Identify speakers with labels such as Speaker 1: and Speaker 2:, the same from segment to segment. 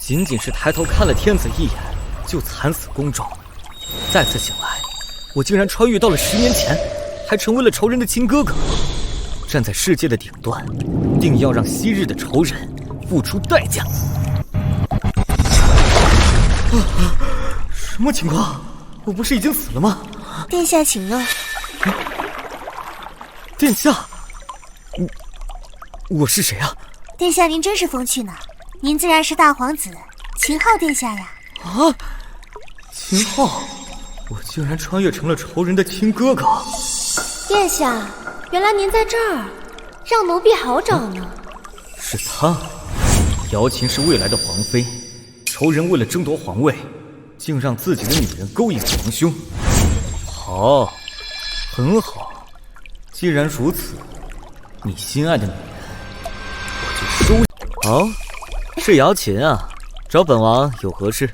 Speaker 1: 仅仅是抬头看了天子一眼，就惨死宫中。再次醒来，我竟然穿越到了10年前，还成为了仇人的亲哥哥。站在世界的顶端，定要让昔日的仇人付出代价。什么情况？我不是已经死了吗？
Speaker 2: 殿下请了。
Speaker 1: 殿下，我是谁啊？
Speaker 2: 殿下您真是风趣呢，您自然是大皇子秦昊殿下呀。
Speaker 1: 啊，秦昊，我竟然穿越成了仇人的亲哥哥。
Speaker 3: 殿下，原来您在这儿，让奴婢好找呢。
Speaker 1: 是他，姚琴是未来的皇妃，仇人为了争夺皇位，竟让自己的女人勾引皇兄。好，很好，既然如此，你心爱的女人我就收。好，是姚琴啊，找本王有何事？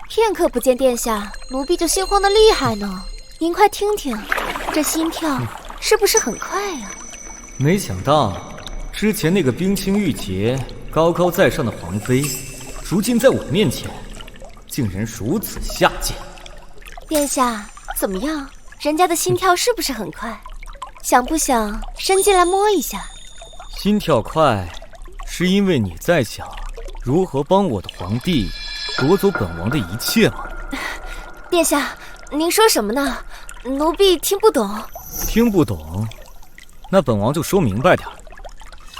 Speaker 3: 片刻不见殿下，奴婢就心慌的厉害呢。您快听听，这心跳是不是很快呀？
Speaker 1: 没想到，之前那个冰清玉洁、高高在上的皇妃，如今在我面前，竟然如此下贱。
Speaker 3: 殿下，怎么样？人家的心跳是不是很快？想不想伸进来摸一下？
Speaker 1: 心跳快，是因为你在想如何帮我的皇帝夺走本王的一切吗？
Speaker 3: 殿下，您说什么呢？奴婢听不懂。
Speaker 1: 听不懂？那本王就说明白点儿，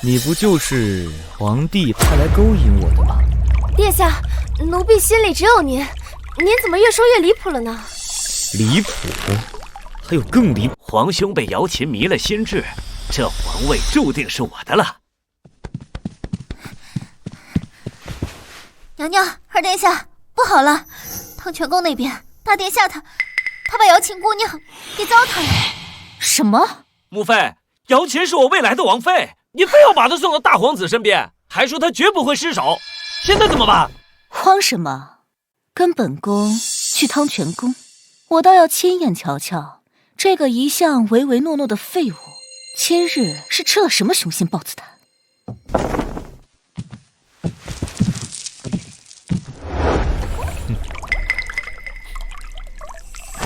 Speaker 1: 你不就是皇帝派来勾引我的吗？
Speaker 3: 殿下，奴婢心里只有您，您怎么越说越离谱了呢？
Speaker 1: 离谱？还有更离谱？
Speaker 4: 皇兄被姚琴迷了心智，这皇位注定是我的了。
Speaker 2: 娘娘，二殿下，不好了！汤泉宫那边，大殿下他把姚琴姑娘给糟蹋了。
Speaker 5: 什么？
Speaker 4: 母妃，姚琴是我未来的王妃，你非要把她送到大皇子身边，还说她绝不会失手，现在怎么办？
Speaker 5: 慌什么？跟本宫去汤泉宫，我倒要亲眼瞧瞧这个一向唯唯诺诺的废物，今日是吃了什么雄心豹子胆。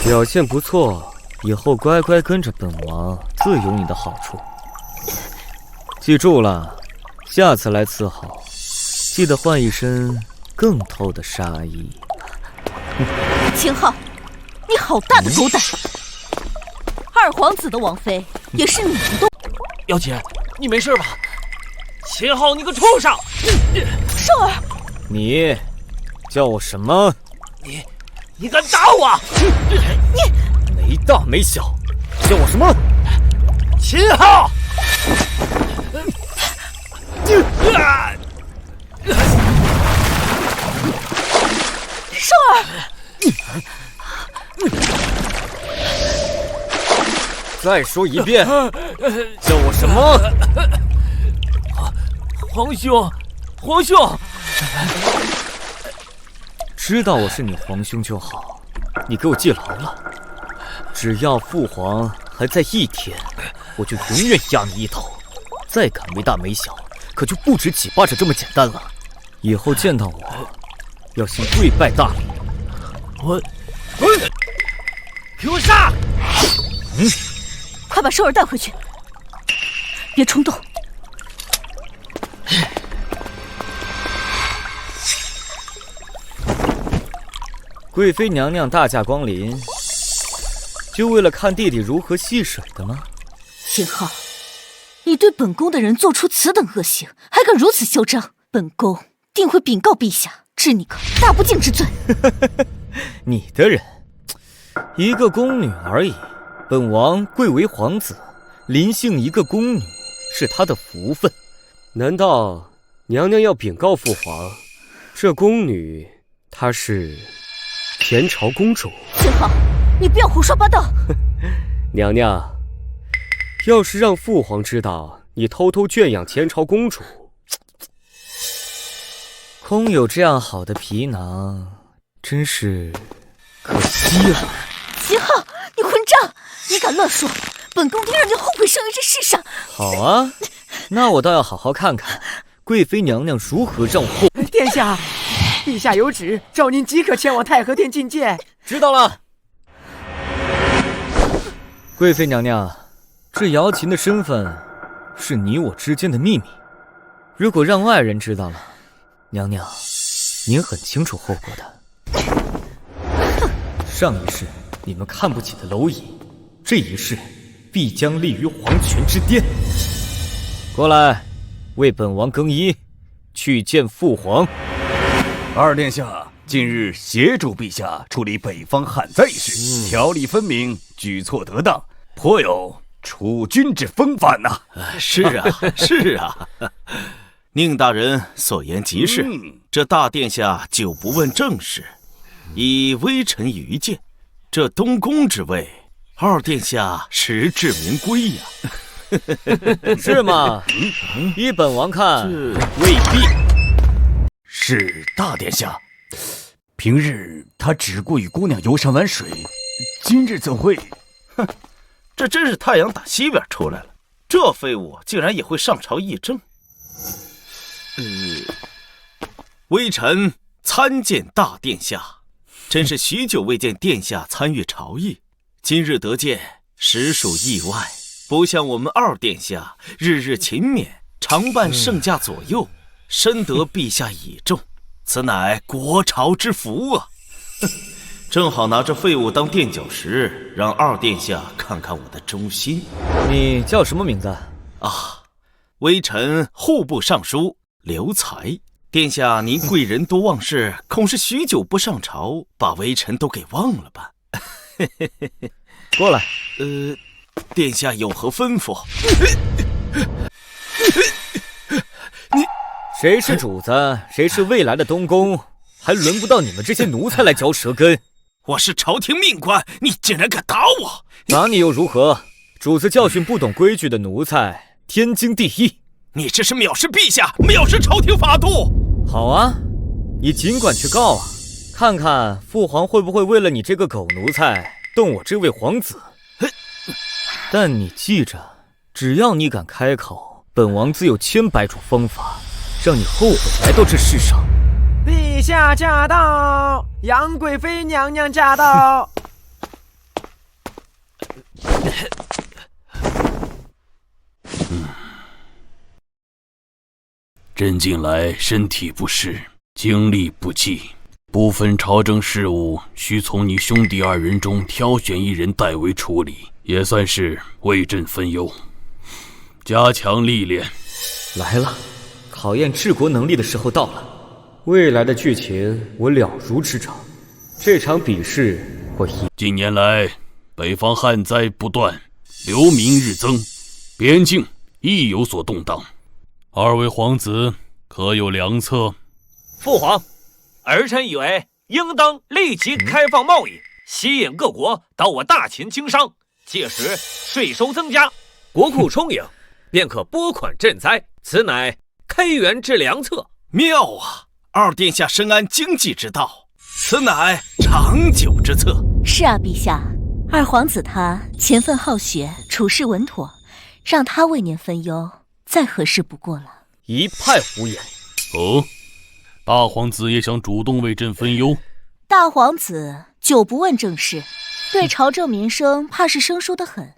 Speaker 1: 表现不错，以后乖乖跟着本王，自有你的好处。记住了，下次来伺候，记得换一身更透的杀意。
Speaker 5: 秦昊，你好大的狗胆！二皇子的王妃也是你不动。
Speaker 4: 姚琴，你没事吧？秦昊，你个畜生！
Speaker 5: 少儿，
Speaker 1: 你叫我什么？
Speaker 4: 你敢打我！
Speaker 1: 你没大没小，叫我什么？
Speaker 4: 秦昊！
Speaker 5: 少儿！
Speaker 1: 再说一遍，叫我什么？
Speaker 4: 皇兄，皇兄！
Speaker 1: 知道我是你皇兄就好，你给我记牢了。只要父皇还在一天，我就永远压你一头。再敢没大没小，可就不止几巴掌这么简单了。以后见到我，要先跪拜大礼。
Speaker 4: 我，给我杀！
Speaker 5: 快把少儿带回去，别冲动。
Speaker 1: 贵妃娘娘大驾光临，就为了看弟弟如何戏水的吗？
Speaker 5: 秦昊，你对本宫的人做出此等恶行，还敢如此嚣张，本宫定会禀告陛下，治你个大不敬之罪。
Speaker 1: 你的人，一个宫女而已，本王贵为皇子，临幸一个宫女是他的福分。难道娘娘要禀告父皇，这宫女她是前朝公主？
Speaker 5: 秦昊，你不要胡说八道。
Speaker 1: 娘娘，要是让父皇知道你偷偷圈养前朝公主，空有这样好的皮囊，真是可惜了。
Speaker 5: 秦昊，你混账！你敢乱说，本宫定让你后悔生于这世上。
Speaker 1: 好啊，那我倒要好好看看贵妃娘娘如何让我后。
Speaker 6: 殿下，陛下有旨，召您即刻前往太和殿觐见。
Speaker 1: 知道了。贵妃娘娘，这瑶琴的身份是你我之间的秘密，如果让外人知道了，娘娘，您很清楚后果的。上一世你们看不起的蝼蚁，这一世必将立于黄泉之巅。过来，为本王更衣，去见父皇。
Speaker 7: 二殿下近日协助陛下处理北方旱灾一事，条理分明，举措得当，颇有储君之风范呐。
Speaker 8: 是啊，是啊。宁大人所言极是，这大殿下久不问政事，以微臣愚见，这东宫之位，二殿下实至名归呀。
Speaker 1: 是吗？依本王看，未必。
Speaker 7: 是大殿下，平日他只顾与姑娘游山玩水，今日怎会？
Speaker 8: 哼，这真是太阳打西边出来了，这废物竟然也会上朝议政。微臣参见大殿下，真是许久未见殿下参与朝议，今日得见，实属意外。不像我们二殿下日日勤勉，常伴圣驾左右，深得陛下倚重，此乃国朝之福啊！正好拿这废物当垫脚石，让二殿下看看我的忠心。
Speaker 1: 你叫什么名字
Speaker 8: 啊？微臣户部尚书刘才。殿下您贵人多忘事，恐是许久不上朝，把微臣都给忘了吧？
Speaker 1: 过来。
Speaker 8: 殿下有何吩咐？
Speaker 1: 谁是主子，谁是未来的东宫，还轮不到你们这些奴才来嚼舌根。
Speaker 8: 我是朝廷命官，你竟然敢打我！
Speaker 1: 打你又如何？主子教训不懂规矩的奴才，天经地义。
Speaker 8: 你这是藐视陛下，藐视朝廷法度。
Speaker 1: 好啊，你尽管去告啊，看看父皇会不会为了你这个狗奴才动我这位皇子。但你记着，只要你敢开口，本王自有千百种方法，让你后悔来到这世上。
Speaker 6: 陛下驾到，杨贵妃娘娘驾到。
Speaker 9: 朕近来身体不适，精力不济，部分朝政事务需从你兄弟二人中挑选一人代为处理，也算是为朕分忧，加强历练。
Speaker 1: 来了，考验治国能力的时候到了。未来的剧情我了如指掌，这场比试我
Speaker 9: 近年来北方旱灾不断，流民日增，边境亦有所动荡。二位皇子可有良策？
Speaker 4: 父皇，儿臣以为应当立即开放贸易，吸引各国到我大秦经商，届时税收增加，国库充盈，便可拨款赈灾，此乃开源之良策。
Speaker 8: 妙啊！二殿下深谙经济之道，此乃长久之策。
Speaker 5: 是啊，陛下，二皇子他勤奋好学，处事稳妥，让他为您分忧，再合适不过了。
Speaker 1: 一派胡言。
Speaker 9: 哦，大皇子也想主动为朕分忧？
Speaker 5: 大皇子久不问政事，对朝政民生怕是生疏得很，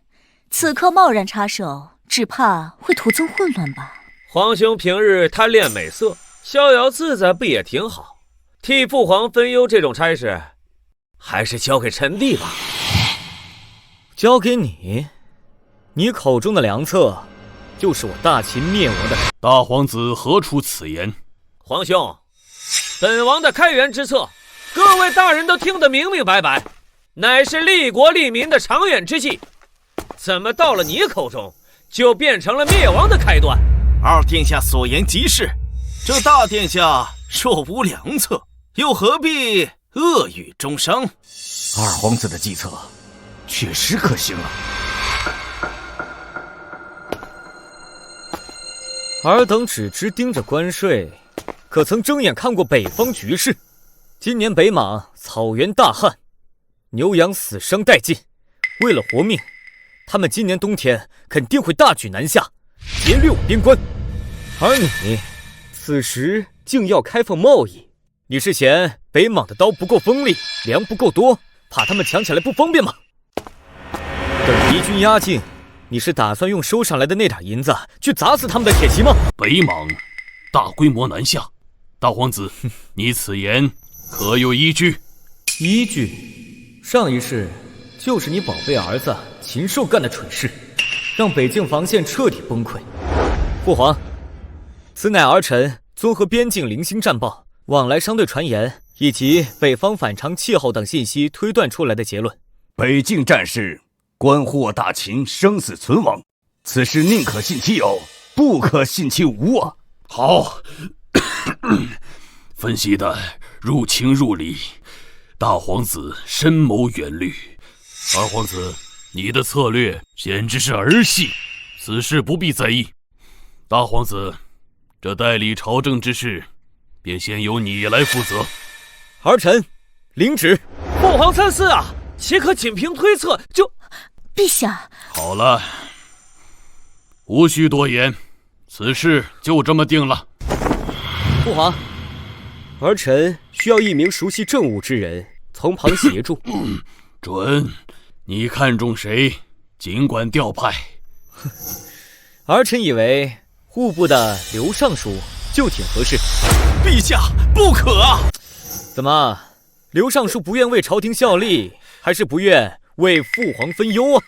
Speaker 5: 此刻贸然插手，只怕会徒增混乱吧。
Speaker 4: 皇兄平日贪恋美色，逍遥自在不也挺好？替父皇分忧这种差事，还是交给臣弟吧。
Speaker 1: 交给你？你口中的良策，就是我大秦灭亡的。
Speaker 9: 大皇子何出此言？
Speaker 4: 皇兄，本王的开源之策，各位大人都听得明明白白，乃是利国利民的长远之计。怎么到了你口中，就变成了灭亡的开端？
Speaker 8: 二殿下所言极是，这大殿下若无良策，又何必恶语中伤？
Speaker 7: 二皇子的计策确实可行啊。
Speaker 1: 尔等只知盯着关税，可曾睁眼看过北方局势？今年北马草原大旱，牛羊死伤殆尽，为了活命，他们今年冬天肯定会大举南下，劫掠我边关。而你此时竟要开放贸易，你是嫌北莽的刀不够锋利，粮不够多，怕他们抢起来不方便吗？等敌军压境，你是打算用收上来的那点银子去砸死他们的铁骑吗？
Speaker 9: 北莽大规模南下，大皇子，你此言可有依据？
Speaker 1: 依据？上一世就是你宝贝儿子禽兽干的蠢事，让北境防线彻底崩溃。父皇，此乃儿臣综合边境零星战报、往来商队传言以及北方反常气候等信息推断出来的结论。
Speaker 7: 北境战事关乎我大秦生死存亡，此事宁可信其有，不可信其无啊！
Speaker 9: 好，分析的入情入理，大皇子深谋远虑。二皇子，你的策略简直是儿戏，此事不必在意。大皇子，这代理朝政之事，便先由你来负责。
Speaker 1: 儿臣领旨。
Speaker 4: 父皇三思啊，岂可仅凭推测就……
Speaker 5: 陛下，
Speaker 9: 好了，无需多言，此事就这么定了。
Speaker 10: 父皇，儿臣需要一名熟悉政务之人从旁协助。
Speaker 9: 准，你看中谁，尽管调派。
Speaker 1: 儿臣以为户部的刘尚书就挺合适。
Speaker 8: 陛下，不可啊！
Speaker 1: 怎么，刘尚书不愿为朝廷效力，还是不愿为父皇分忧啊？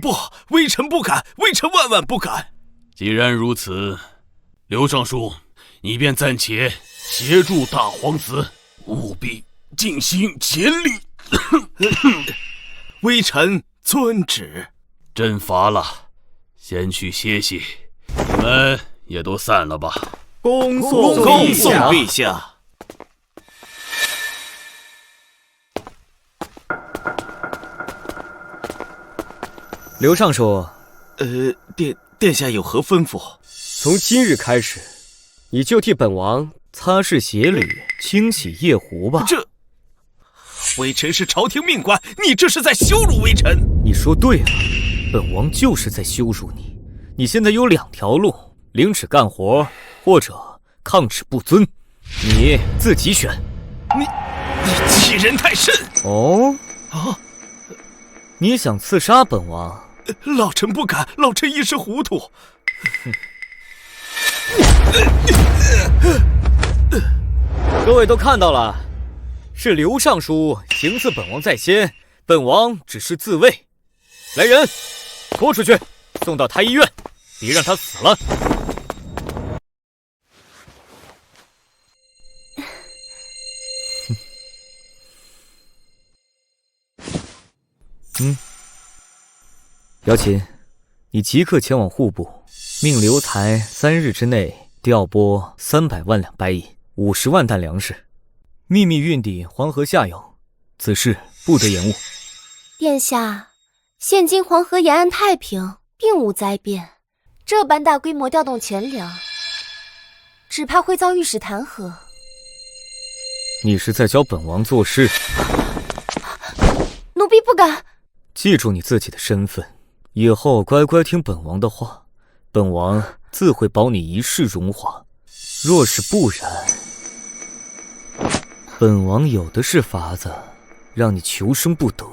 Speaker 8: 不，微臣不敢，微臣万万不敢。
Speaker 9: 既然如此，刘尚书，你便暂且协助大皇子，务必尽心竭力。
Speaker 8: 微臣遵旨。
Speaker 9: 朕乏了，先去歇息，你们也都散了吧。
Speaker 10: 恭
Speaker 8: 送陛下。
Speaker 1: 刘尚书，
Speaker 8: 殿下有何吩咐？
Speaker 10: 从今日开始，你就替本王
Speaker 1: 擦拭鞋履，清洗夜壶吧。
Speaker 8: 这，微臣是朝廷命官，你这是在羞辱微臣。
Speaker 1: 你说对了，本王就是在羞辱你。你现在有两条路：领旨干活，或者抗旨不遵，你自己选。
Speaker 8: 你欺人太甚！
Speaker 1: 哦，你想刺杀本王？
Speaker 8: 老臣不敢，老臣一时糊涂。
Speaker 1: 各位都看到了，是刘尚书行刺本王在先，本王只是自卫。来人，拖出去，送到太医院，别让他死了。姚琴，你即刻前往户部，命刘才3日之内调拨300万两白银、50万担粮食，秘密运抵黄河下游，此事不得延误。
Speaker 3: 殿下，现今黄河沿岸太平，并无灾变，这般大规模调动钱粮，只怕会遭御史弹劾。
Speaker 1: 你是在教本王做事？
Speaker 3: 奴婢不敢。
Speaker 1: 记住你自己的身份，以后乖乖听本王的话，本王自会保你一世荣华。若是不然，本王有的是法子，让你求生不得，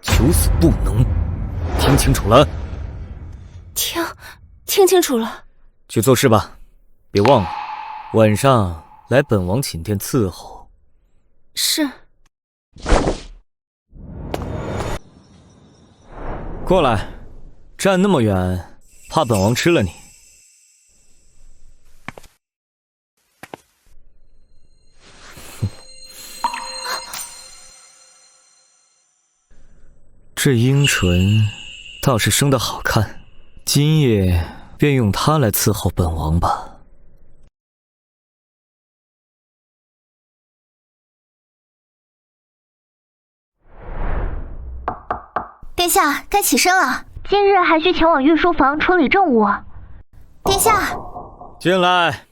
Speaker 1: 求死不能。听清楚了？
Speaker 3: 听清楚了。
Speaker 1: 去做事吧，别忘了晚上来本王寝殿伺候。
Speaker 3: 是。
Speaker 1: 过来，站那么远，怕本王吃了你。这樱唇倒是生得好看，今夜便用它来伺候本王吧。
Speaker 2: 殿下，该起身了。
Speaker 11: 今日还需前往御书房处理政务。
Speaker 2: 殿下，
Speaker 1: 进来。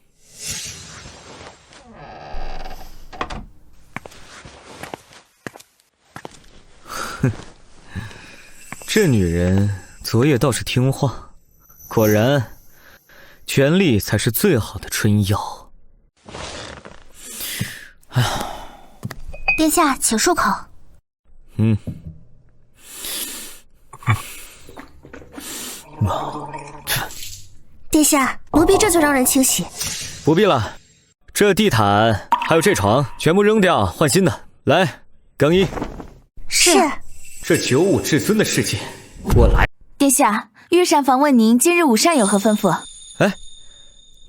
Speaker 1: 哼，这女人昨夜倒是听话，果然，权力才是最好的春药。哎呀。
Speaker 2: 殿下，请漱口。殿下，奴婢这就让人清洗。
Speaker 1: 不必了，这地毯还有这床全部扔掉，换新的。来，更衣。
Speaker 2: 是。
Speaker 1: 这九五至尊的世界，我来。
Speaker 5: 殿下，御膳房问您今日午膳有何吩咐？
Speaker 1: 哎，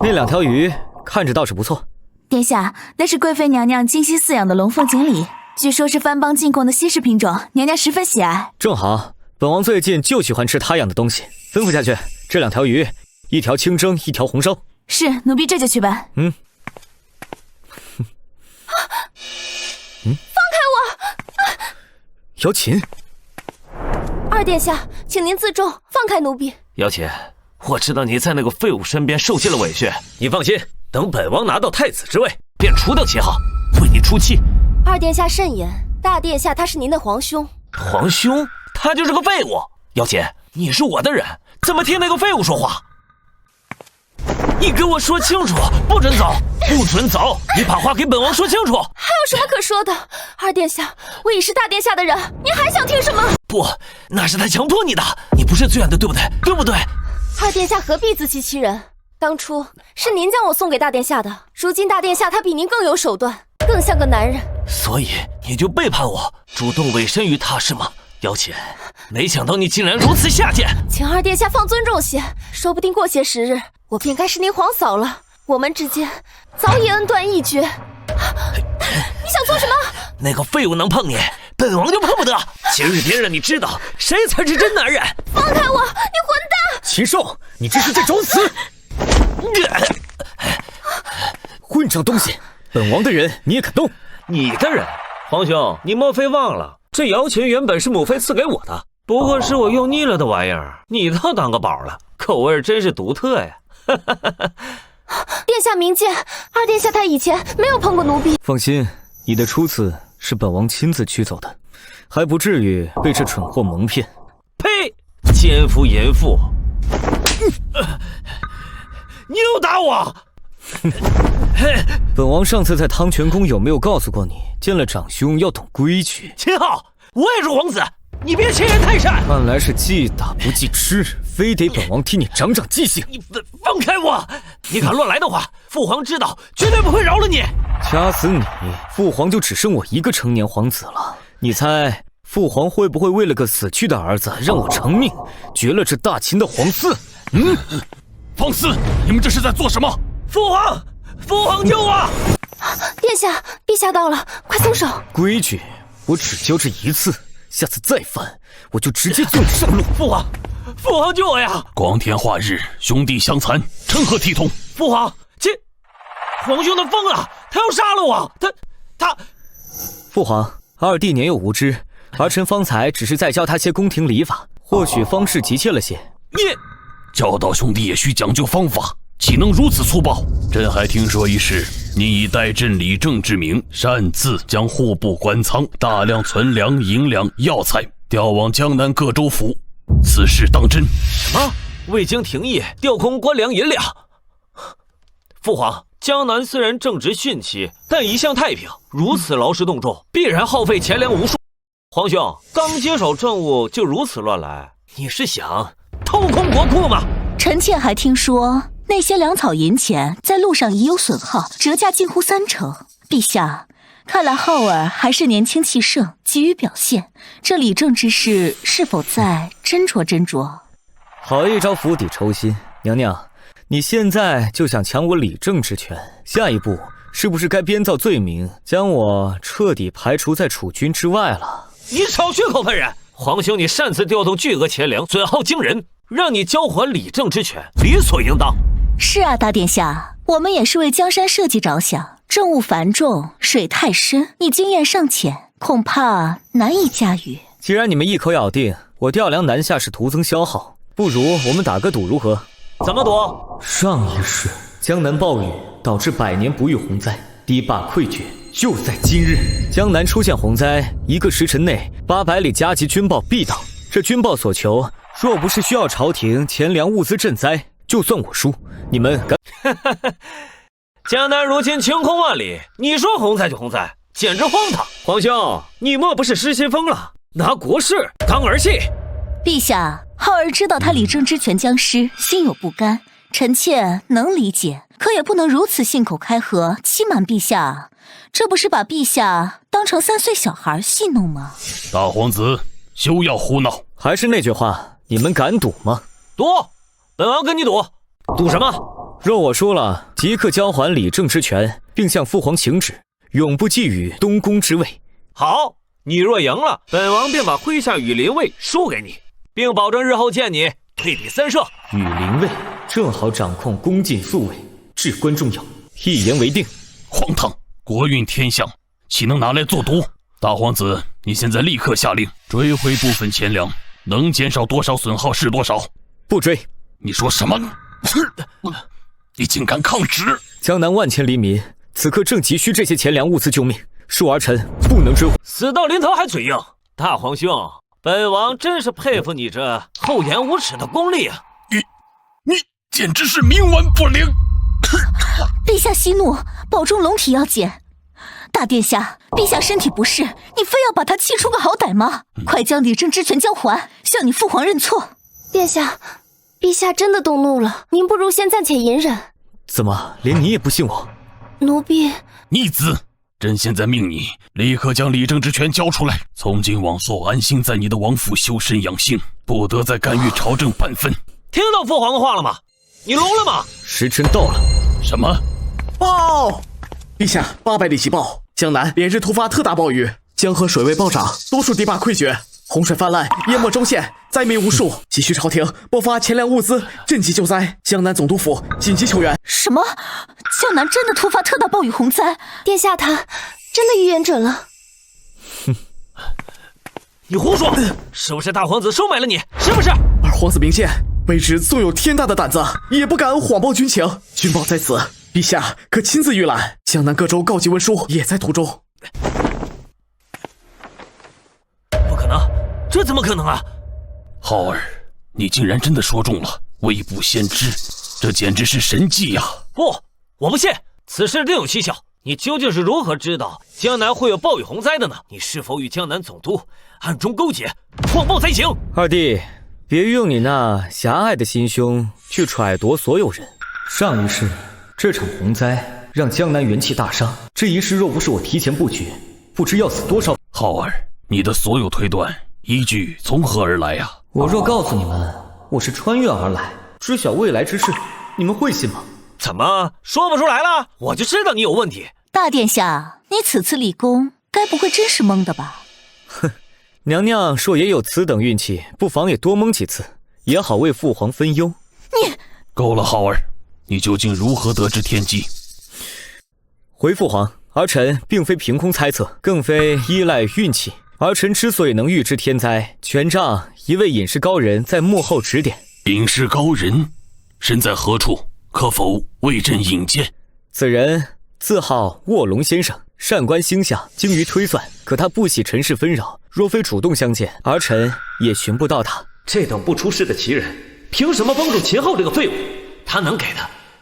Speaker 1: 那2条鱼看着倒是不错。
Speaker 5: 殿下，那是贵妃娘娘精心饲养的龙凤锦鲤，据说是番邦进贡的稀世品种，娘娘十分喜爱。
Speaker 1: 正好，本王最近就喜欢吃她养的东西，吩咐下去。这2条鱼，1条清蒸，1条红烧。
Speaker 5: 是，奴婢这就去办。
Speaker 3: 放开我！
Speaker 1: 姚琴，
Speaker 3: 二殿下，请您自重，放开奴婢。
Speaker 4: 姚琴，我知道你在那个废物身边受尽了委屈，你放心，等本王拿到太子之位，便除掉秦昊，为你出气。
Speaker 3: 二殿下慎言，大殿下他是您的皇兄。
Speaker 4: 皇兄？他就是个废物。姚琴，你是我的人，怎么听那个废物说话？你给我说清楚，不准走，不准走！你把话给本王说清楚。
Speaker 3: 还有什么可说的？二殿下，我已是大殿下的人，您还想听什么？
Speaker 4: 不，那是他强迫你的，你不是最远的，对不对？对不对？
Speaker 3: 二殿下何必自欺欺人？当初是您将我送给大殿下的，如今大殿下他比您更有手段，更像个男人。
Speaker 4: 所以你就背叛我，主动委身于他，是吗？姚琴，没想到你竟然如此下贱！
Speaker 3: 请二殿下放尊重些，说不定过些时日，我便该是您皇嫂了。我们之间早已恩断义绝。你想做什么？
Speaker 4: 那个废物能碰你，本王就碰不得。今日便让你知道谁才是真男人！
Speaker 3: 放开我，你混蛋！
Speaker 1: 禽兽，你这是在找死！混账东西，本王的人你也敢动？
Speaker 4: 你的人？皇兄，你莫非忘了？这瑶琴原本是母妃赐给我的，不过是我用腻了的玩意儿，你倒当个宝了，口味真是独特呀！
Speaker 3: 殿下明鉴，二殿下他以前没有碰过奴婢。
Speaker 1: 放心，你的初次是本王亲自驱走的，还不至于被这蠢货蒙骗。
Speaker 4: 呸！奸夫淫妇！你又打我！
Speaker 1: 本王上次在汤泉宫有没有告诉过你，见了长兄要懂规矩？
Speaker 4: 秦昊，我也是皇子，你别欺人太甚。
Speaker 1: 看来是记打不记吃，非得本王替你长长记性。
Speaker 4: 你放开我！你敢乱来的话，父皇知道绝对不会饶了你。
Speaker 1: 掐死你，父皇就只剩我一个成年皇子了。你猜父皇会不会为了个死去的儿子让我偿命，绝了这大秦的皇嗣？
Speaker 9: 放肆！你们这是在做什么？
Speaker 4: 父皇，父皇救我！
Speaker 3: 殿下，陛下到了，快松手！
Speaker 1: 规矩，我只教这一次，下次再犯，我就直接救你上路。
Speaker 4: 父皇，父皇救我呀！
Speaker 9: 光天化日，兄弟相残，成何体统？
Speaker 4: 父皇，皇兄他疯了，他要杀了我！他……
Speaker 1: 父皇，二弟年幼无知，儿臣方才只是在教他些宫廷礼法，或许方式急切了些。
Speaker 4: 你
Speaker 9: 教导兄弟也需讲究方法，岂能如此粗暴？朕还听说一事，你以代朕理政之名，擅自将户部官仓大量存粮、银两、药材调往江南各州府，此事当真？
Speaker 4: 什么？未经廷议，调空官粮银两？父皇，江南虽然正值汛期，但一向太平，如此劳师动众，必然耗费钱粮无数。皇兄刚接手政务就如此乱来，你是想掏空国库吗？
Speaker 5: 臣妾还听说那些粮草银钱在路上已有损耗，折价近乎30%。陛下，看来浩儿还是年轻气盛，急于表现。这理政之事是否再斟酌斟酌？
Speaker 1: 好一招釜底抽薪，娘娘，你现在就想抢我理政之权，下一步是不是该编造罪名，将我彻底排除在储君之外了？
Speaker 4: 你少血口喷人！皇兄，你擅自调动巨额钱粮，损耗惊人，让你交还理政之权，理所应当。
Speaker 5: 是啊，大殿下，我们也是为江山社稷着想，政务繁重，水太深，你经验尚浅，恐怕难以驾驭。
Speaker 1: 既然你们一口咬定我调粮南下是徒增消耗，不如我们打个赌如何？
Speaker 4: 怎么赌？
Speaker 1: 上一世江南暴雨导致百年不遇洪灾，堤坝溃决，就在今日，江南出现洪灾，1个时辰内800里加急军报必到。这军报所求，若不是需要朝廷钱粮物资赈灾，就算我输。你们敢？
Speaker 4: 江南如今晴空万里，你说洪灾就洪灾，简直荒唐！皇兄，你莫不是失心疯了？拿国事当儿戏？
Speaker 5: 陛下，浩儿知道他理政之权将失，心有不甘，臣妾能理解，可也不能如此信口开河，欺瞒陛下。这不是把陛下当成3岁小孩戏弄吗？
Speaker 9: 大皇子，休要胡闹！
Speaker 1: 还是那句话，你们敢赌吗？
Speaker 4: 赌！本王跟你赌。赌什么？
Speaker 1: 若我输了，即刻交还理政之权，并向父皇请旨，永不觊觎东宫之位。
Speaker 4: 好，你若赢了，本王便把麾下羽林卫输给你，并保证日后见你退避三舍。
Speaker 1: 羽林卫正好掌控宫禁宿卫，至关重要。一言为定。
Speaker 9: 荒唐！国运天象，岂能拿来做赌？大皇子，你现在立刻下令追回部分钱粮，能减少多少损耗是多少。
Speaker 1: 不追。
Speaker 9: 你说什么？你竟敢抗旨！
Speaker 1: 江南万千黎民此刻正急需这些钱粮物资救命，恕儿臣不能追回。
Speaker 4: 死到临头还嘴硬，大皇兄，本王真是佩服你这厚颜无耻的功力啊！
Speaker 9: 你简直是冥顽不灵！
Speaker 5: 陛下息怒，保重龙体要紧。大殿下，陛下身体不适，你非要把他气出个好歹吗？快将理政之权交还，向你父皇认错。
Speaker 3: 殿下，陛下真的动怒了，您不如先暂且隐忍。
Speaker 1: 怎么，连你也不信我？
Speaker 3: 奴婢
Speaker 9: 逆子！朕现在命你立刻将理政之权交出来，从今往后安心在你的王府修身养性，不得再干预朝政半分。
Speaker 4: 听到父皇的话了吗？你聋了吗？
Speaker 1: 时辰到了。
Speaker 9: 什么？
Speaker 12: 报！陛下，800里奇报，江南连日突发特大暴雨，江河水位暴涨，多数堤坝溃决，洪水泛滥，淹没州县，灾民无数，急需朝廷拨发钱粮物资，赈济救灾。江南总督府紧急求援。
Speaker 5: 什么？江南真的突发特大暴雨洪灾？
Speaker 3: 殿下他真的预言准了。
Speaker 1: 哼，
Speaker 4: 你胡说！是不是大皇子收买了你？是不是？
Speaker 12: 二皇子明鉴，卑职纵有天大的胆子，也不敢谎报军情。军报在此，陛下可亲自预览。江南各州告急文书也在途中。
Speaker 4: 不可能，这怎么可能啊？
Speaker 9: 浩儿，你竟然真的说中了，未卜先知，这简直是神迹呀！
Speaker 4: 不，我不信，此事另有蹊跷。你究竟是如何知道江南会有暴雨洪灾的呢？你是否与江南总督暗中勾结，谎报灾情？
Speaker 1: 二弟，别用你那狭隘的心胸去揣度所有人。上一世这场洪灾让江南元气大伤，这一世若不是我提前布局，不知要死多少。
Speaker 9: 浩儿，你的所有推断依据从何而来呀？
Speaker 1: 我若告诉你们我是穿越而来，知晓未来之事，你们会信吗？
Speaker 4: 怎么说不出来了？我就知道你有问题。
Speaker 5: 大殿下，你此次立功，该不会真是蒙的吧？
Speaker 1: 哼，娘娘若也有此等运气，不妨也多蒙几次，也好为父皇分忧。
Speaker 5: 你
Speaker 9: 够了，浩儿，你究竟如何得知天机？
Speaker 1: 回父皇，儿臣并非凭空猜测，更非依赖运气。儿臣之所以能预知天灾，全仗一位隐士高人在幕后指点。
Speaker 9: 隐士高人身在何处？可否为朕引荐？
Speaker 1: 此人自号卧龙先生，善观星象，精于推算。可他不喜尘世纷扰，若非主动相见，儿臣也寻不到他。
Speaker 4: 这等不出世的奇人，凭什么帮助秦昊这个废物？他能给的，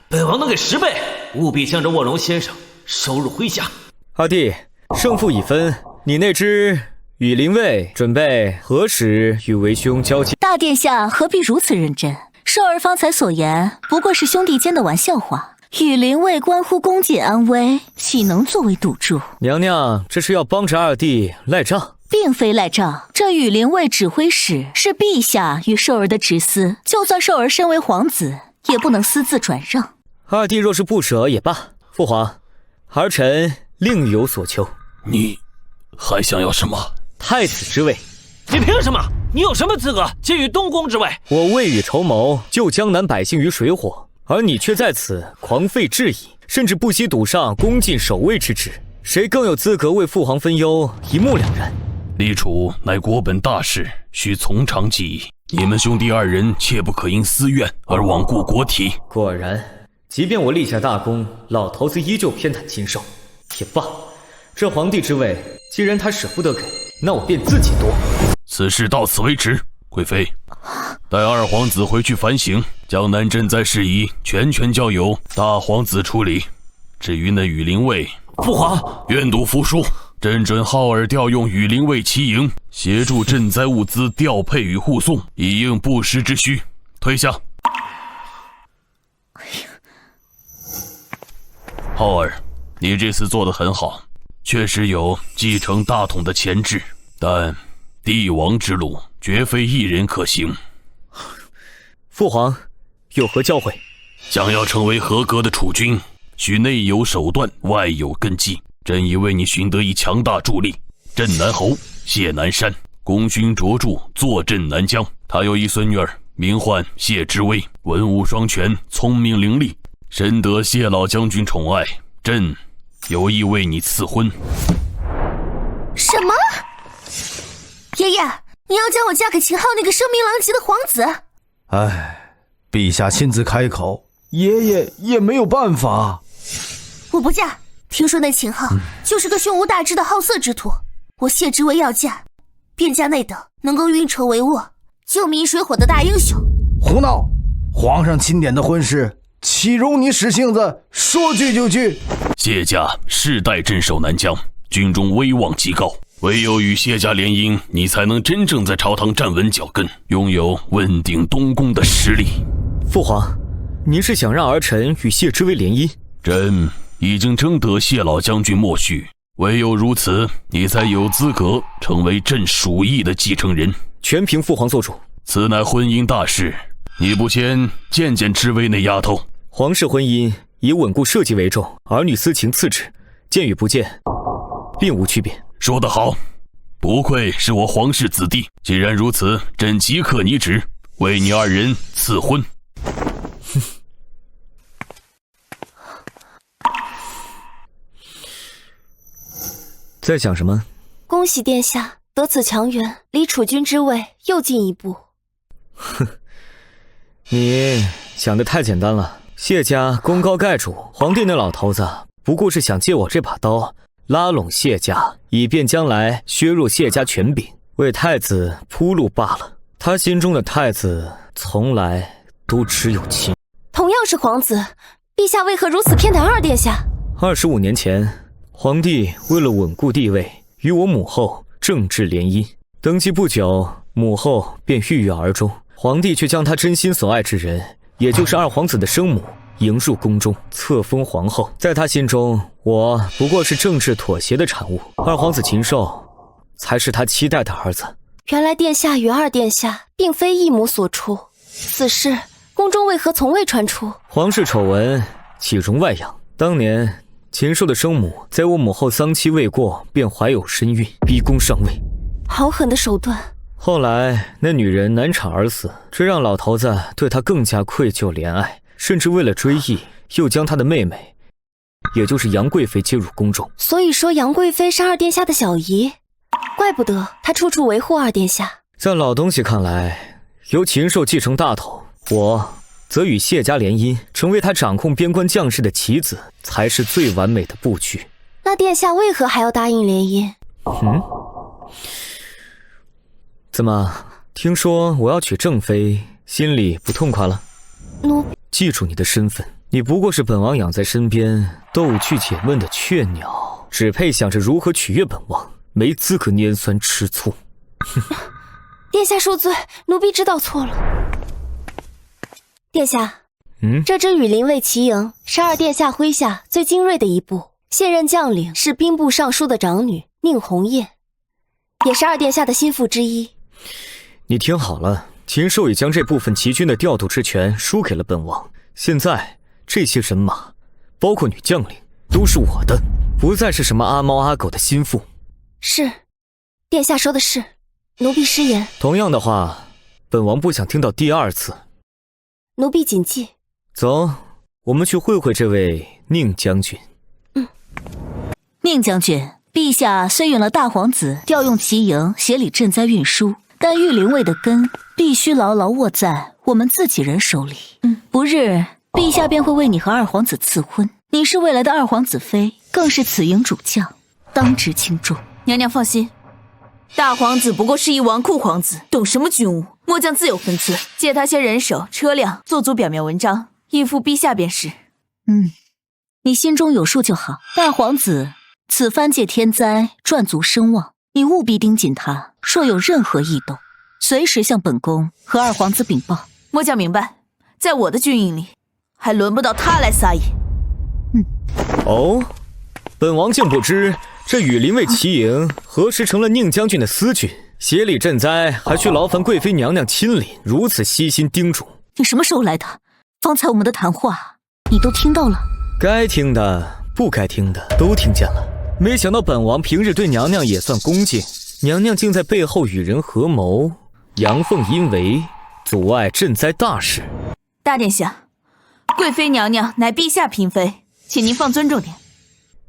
Speaker 4: 本王能给10倍。务必将这卧龙先生收入麾下。
Speaker 1: 二弟，胜负已分，你那支羽林卫准备何时与为兄交集？
Speaker 5: 大殿下何必如此认真？少儿方才所言不过是兄弟间的玩笑话，羽林卫关乎宫禁安危，岂能作为赌注？
Speaker 1: 娘娘这是要帮着二弟赖账？
Speaker 5: 并非赖账，这羽林卫指挥使是陛下与少儿的直司，就算少儿身为皇子，也不能私自转让。
Speaker 1: 二弟若是不舍也罢，父皇，儿臣另有所求。
Speaker 9: 你还想要什么？
Speaker 1: 太子之位。
Speaker 4: 你凭什么？你有什么资格觊觎东宫之位？
Speaker 1: 我未雨绸缪，救江南百姓于水火，而你却在此狂废质疑，甚至不惜赌上宫禁守卫之职。谁更有资格为父皇分忧，一目了然。
Speaker 9: 立储乃国本大事，需从长计议。你们兄弟2人切不可因私怨而罔顾国体。
Speaker 1: 果然，即便我立下大功，老头子依旧偏袒禽兽。也罢，这皇帝之位，既然他舍不得给，那我便自己夺。
Speaker 9: 此事到此为止，贵妃，带2皇子回去反省，江南赈灾事宜全权交由大皇子处理。至于那羽林卫，
Speaker 4: 父皇，
Speaker 9: 愿赌服输。朕准浩儿调用羽林卫骑营，协助赈灾物资调配与护送，以应不时之需。退下。浩儿，你这次做得很好，确实有继承大统的潜质，但帝王之路绝非一人可行。
Speaker 1: 父皇有何教诲？
Speaker 9: 想要成为合格的储君，需内有手段，外有根基。朕已为你寻得一强大助力，镇南侯谢南山，功勋卓著，坐镇南疆。他有一孙女儿，名唤谢之薇，文武双全，聪明伶俐，深得谢老将军宠爱。朕有意为你赐婚。
Speaker 3: 什么？爷爷，你要将我嫁给秦昊那个声名狼藉的皇子？
Speaker 13: 哎，陛下亲自开口，爷爷也没有办法。
Speaker 3: 我不嫁。听说那秦昊就是个胸无大志的好色之徒，我谢之薇要嫁，便嫁那等能够运筹帷幄、救民水火的大英雄。
Speaker 13: 胡闹！皇上钦点的婚事，岂容你使性子说拒就拒？
Speaker 9: 谢家世代镇守南疆，军中威望极高，唯有与谢家联姻，你才能真正在朝堂站稳脚跟，拥有问鼎东宫的实力。
Speaker 1: 父皇，您是想让儿臣与谢之薇联姻？
Speaker 9: 朕已经征得谢老将军默许，唯有如此，你才有资格成为朕属意的继承人。
Speaker 1: 全凭父皇做主。
Speaker 9: 此乃婚姻大事，你不先见见之薇那丫头？
Speaker 1: 皇室婚姻以稳固社稷为重，儿女私情次之，见与不见，并无区别。
Speaker 9: 说得好，不愧是我皇室子弟。既然如此，朕即刻拟旨，为你二人赐婚。
Speaker 1: 在想什么？
Speaker 3: 恭喜殿下得此强援，离储君之位又进一步。
Speaker 1: 哼，你想得太简单了。谢家功高盖主，皇帝那老头子不过是想借我这把刀拉拢谢家，以便将来削弱谢家权柄，为太子铺路罢了。他心中的太子从来都只有亲。
Speaker 3: 同样是皇子，陛下为何如此偏袒二殿下
Speaker 1: ？25年前，皇帝为了稳固地位，与我母后政治联姻。登基不久，母后便郁郁而终，皇帝却将他真心所爱之人，也就是二皇子的生母迎入宫中，册封皇后。在他心中，我不过是政治妥协的产物，二皇子禽兽才是他期待的儿子。
Speaker 3: 原来殿下与二殿下并非一母所出，此事宫中为何从未传出？
Speaker 1: 皇室丑闻岂容外扬？当年禽兽的生母在我母后丧期未过便怀有身孕，逼宫上位，
Speaker 3: 好狠的手段。
Speaker 1: 后来那女人难产而死，这让老头子对她更加愧疚怜爱，甚至为了追忆，又将她的妹妹，也就是杨贵妃接入宫中。
Speaker 3: 所以说杨贵妃是二殿下的小姨，怪不得她处处维护二殿下。
Speaker 1: 在老东西看来，由禽兽继承大统，我则与谢家联姻，成为他掌控边关将士的棋子，才是最完美的布局。
Speaker 3: 那殿下为何还要答应联姻？
Speaker 1: 怎么，听说我要娶正妃，心里不痛快了？记住你的身份，你不过是本王养在身边逗趣解闷的雀鸟，只配想着如何取悦本王，没资格拈酸吃醋。
Speaker 3: 殿下恕罪，奴婢知道错了。殿下，这支羽林卫骑营是二殿下麾下最精锐的一部，现任将领是兵部尚书的长女宁红艳，也是二殿下的心腹之一。
Speaker 1: 你听好了，禽兽已将这部分骑军的调度之权输给了本王，现在这些人马，包括女将领，都是我的，不再是什么阿猫阿狗的心腹。
Speaker 3: 是，殿下说的是，奴婢失言。
Speaker 1: 同样的话，本王不想听到第二次。
Speaker 3: 奴婢谨记。
Speaker 1: 走，我们去会会这位宁将军。
Speaker 5: 宁将军，陛下虽允了大皇子调用骑营协理赈灾运输，但御林卫的根必须牢牢握在我们自己人手里。不日，陛下便会为你和二皇子赐婚，你是未来的二皇子妃，更是此营主将，当值轻重。
Speaker 14: 娘娘放心，大皇子不过是一纨绔皇子，懂什么军务？末将自有分寸，借他些人手、车辆，做足表面文章，应付陛下便是。
Speaker 5: 你心中有数就好。大皇子此番借天灾赚足声望，你务必盯紧他，若有任何异动，随时向本宫和二皇子禀报。
Speaker 14: 末将明白，在我的军营里，还轮不到他来撒野。
Speaker 1: 哦，本王竟不知这羽林卫骑营何时成了宁将军的私军，协理赈灾还需劳烦贵妃娘娘亲临，如此悉心叮嘱。
Speaker 5: 你什么时候来的？方才我们的谈话，你都听到了？
Speaker 1: 该听的、不该听的都听见了。没想到本王平日对娘娘也算恭敬，娘娘竟在背后与人合谋，阳奉阴违，阻碍赈灾大事。
Speaker 14: 大殿下，贵妃娘娘乃陛下嫔妃，请您放尊重点。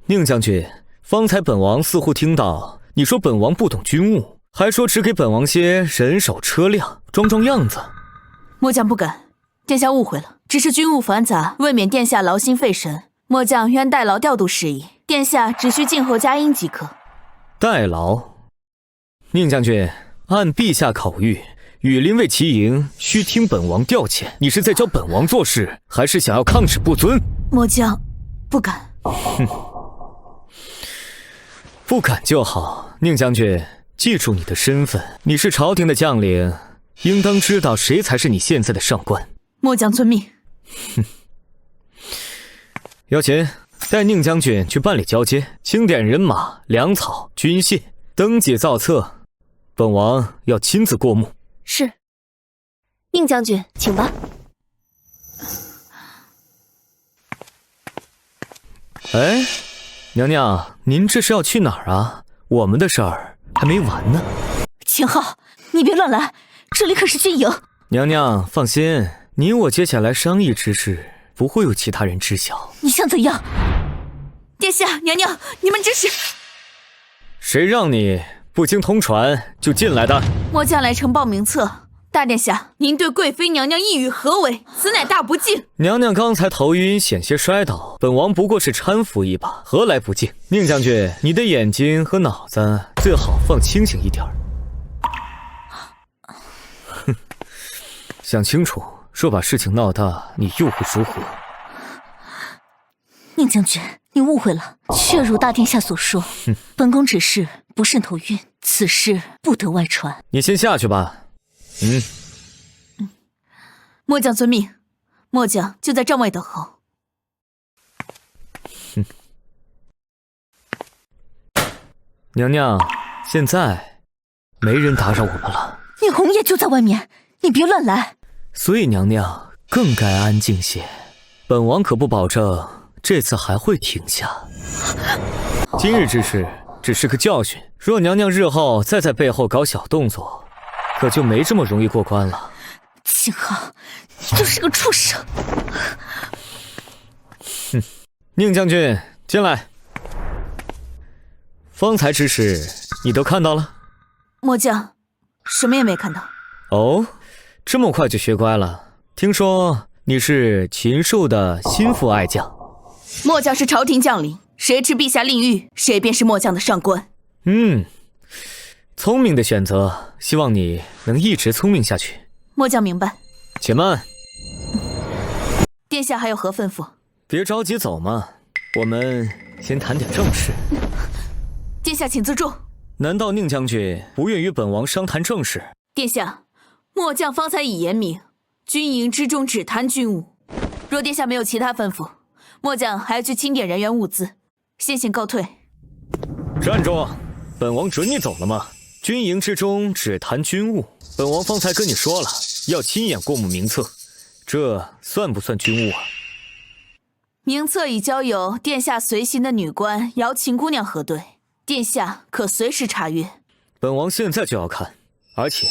Speaker 1: 宁将军，方才本王似乎听到你说本王不懂军务，还说只给本王些人手车辆，装样子。
Speaker 14: 末将不敢，殿下误会了，只是军务繁杂，未免殿下劳心费神，末将愿代劳调度事宜，殿下只需静候佳音即可。
Speaker 1: 代劳？宁将军，按陛下口谕，羽林卫骑营需听本王调遣，你是在教本王做事，还是想要抗旨不遵？
Speaker 14: 末将不敢。
Speaker 1: 哼，不敢就好。宁将军，记住你的身份，你是朝廷的将领，应当知道谁才是你现在的上官。
Speaker 14: 末将遵命。
Speaker 1: 哼，姚琴，带宁将军去办理交接，清点人马、粮草、军械，登记造册，本王要亲自过目。
Speaker 3: 是。宁将军，请吧。
Speaker 1: 哎，娘娘，您这是要去哪儿啊？我们的事儿还没完呢。
Speaker 5: 秦昊，你别乱来，这里可是军营。
Speaker 1: 娘娘放心，你我接下来商议之事，不会有其他人知晓。
Speaker 5: 你想怎样？
Speaker 14: 殿下，娘娘，你们这是……
Speaker 1: 谁让你不经通传就进来的？
Speaker 14: 末将来呈报名册。大殿下，您对贵妃娘娘意欲何为？此乃大不敬。
Speaker 1: 娘娘刚才头晕，险些摔倒，本王不过是搀扶一把，何来不敬？宁将军，你的眼睛和脑子最好放清醒一点。哼，想清楚，若把事情闹大，你又会如何？
Speaker 5: 宁将军，你误会了，确如大殿下所说，本宫只是不慎头晕，此事不得外传。
Speaker 1: 你先下去吧。
Speaker 14: 末将遵命，末将就在帐外等候。
Speaker 1: 娘娘，现在没人打扰我们了。
Speaker 5: 宁红叶就在外面，你别乱来。
Speaker 1: 所以娘娘更该安静些，本王可不保证这次还会停下。今日之事只是个教训，若娘娘日后再在背后搞小动作，可就没这么容易过关了。
Speaker 5: 秦昊，你就是个畜生！
Speaker 1: 哼，宁将军，进来。方才之事你都看到了？
Speaker 14: 末将什么也没看到。
Speaker 1: 哦，这么快就学乖了？听说你是禽兽的心腹爱将。
Speaker 14: 末将是朝廷将领，谁持陛下令谕，谁便是末将的上官。
Speaker 1: 聪明的选择，希望你能一直聪明下去。
Speaker 14: 末将明白。
Speaker 1: 且慢，
Speaker 14: 殿下还有何吩咐？
Speaker 1: 别着急走嘛，我们先谈点正事。
Speaker 14: 殿下请自重。
Speaker 1: 难道宁将军不愿与本王商谈正事？
Speaker 14: 殿下，末将方才已言明，军营之中只谈军务。若殿下没有其他吩咐，末将还要去清点人员物资，先行告退。
Speaker 1: 站住！本王准你走了吗？军营之中只谈军务，本王方才跟你说了，要亲眼过目名册，这算不算军务啊？
Speaker 14: 名册已交由殿下随行的女官瑶琴姑娘核对，殿下可随时查阅。
Speaker 1: 本王现在就要看，而且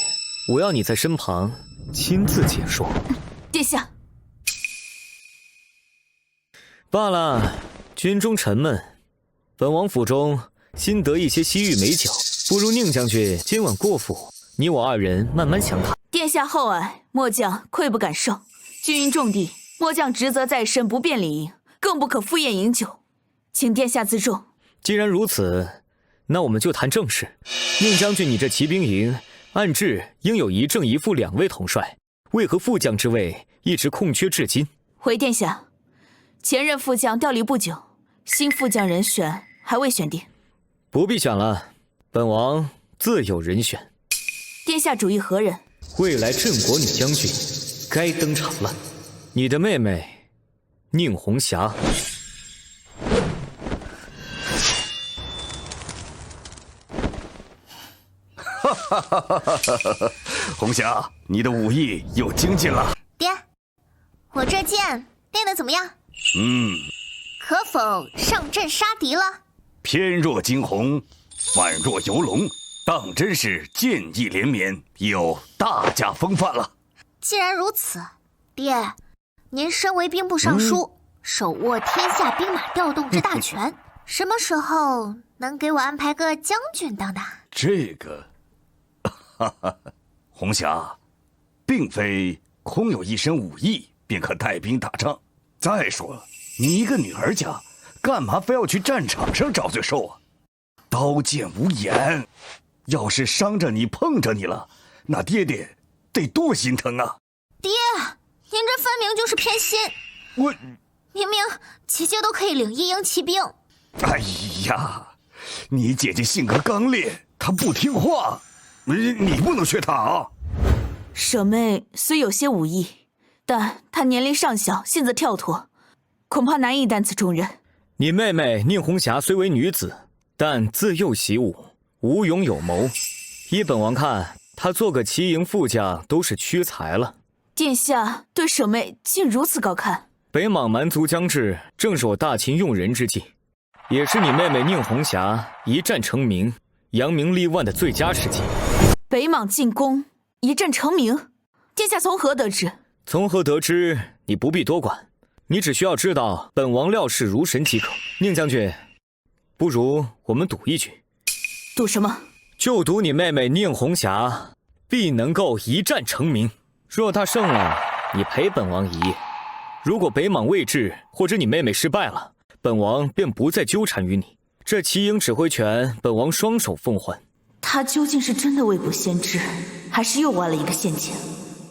Speaker 1: 我要你在身旁亲自解说。
Speaker 14: 殿下。
Speaker 1: 罢了，军中沉闷，本王府中新得一些西域美酒，不如宁将军今晚过府，你我二人慢慢详谈。
Speaker 14: 殿下厚爱，末将愧不敢受。军营重地，末将职责在身，不便理应，更不可赴宴饮酒，请殿下自重。
Speaker 1: 既然如此，那我们就谈正事。宁将军，你这骑兵营按制应有一正一副2位统帅，为何副将之位一直空缺至今？
Speaker 14: 回殿下，前任副将调离不久，新副将人选还未选定。
Speaker 1: 不必选了，本王自有人选。
Speaker 14: 殿下主意何人？
Speaker 1: 未来镇国女将军该登场了，你的妹妹宁红霞。
Speaker 7: 哈哈哈哈哈！红霞，你的武艺又精进了。
Speaker 2: 爹，我这剑练得怎么样？可否上阵杀敌了？
Speaker 7: 翩若惊鸿，宛若游龙，当真是剑意连绵，有大家风范了。
Speaker 2: 既然如此，爹，您身为兵部尚书，手握天下兵马调动之大权，什么时候能给我安排个将军当当？
Speaker 7: 这个，哈哈，红霞，并非空有一身武艺便可带兵打仗。再说了，你一个女儿家，干嘛非要去战场上找罪受啊？刀剑无眼，要是伤着你、碰着你了，那爹爹得多心疼啊！
Speaker 2: 爹，您这分明就是偏心。
Speaker 7: 我
Speaker 2: 明明姐姐都可以领一营骑兵。
Speaker 7: 哎呀，你姐姐性格刚烈，她不听话，你不能学她啊！
Speaker 14: 舍妹虽有些武艺，但她年龄尚小，性子跳脱，恐怕难以担此重任。
Speaker 1: 你妹妹宁红霞虽为女子，但自幼习武，武勇有谋。依本王看，她做个骑营副将都是屈才了。
Speaker 14: 殿下对舍妹竟如此高看。
Speaker 1: 北莽蛮族将至，正是我大秦用人之际，也是你妹妹宁红霞一战成名、扬名立万的最佳时机。
Speaker 14: 北莽进攻，一战成名，殿下从何得知？
Speaker 1: 从何得知？你不必多管，你只需要知道本王料事如神即可。宁将军，不如我们赌一局。
Speaker 14: 赌什么？
Speaker 1: 就赌你妹妹宁红霞必能够一战成名。若她胜了，你陪本王一夜；如果北莽未至，或者你妹妹失败了，本王便不再纠缠于你。这骑营指挥权，本王双手奉还。
Speaker 14: 他究竟是真的未卜先知，还是又挖了一个陷阱？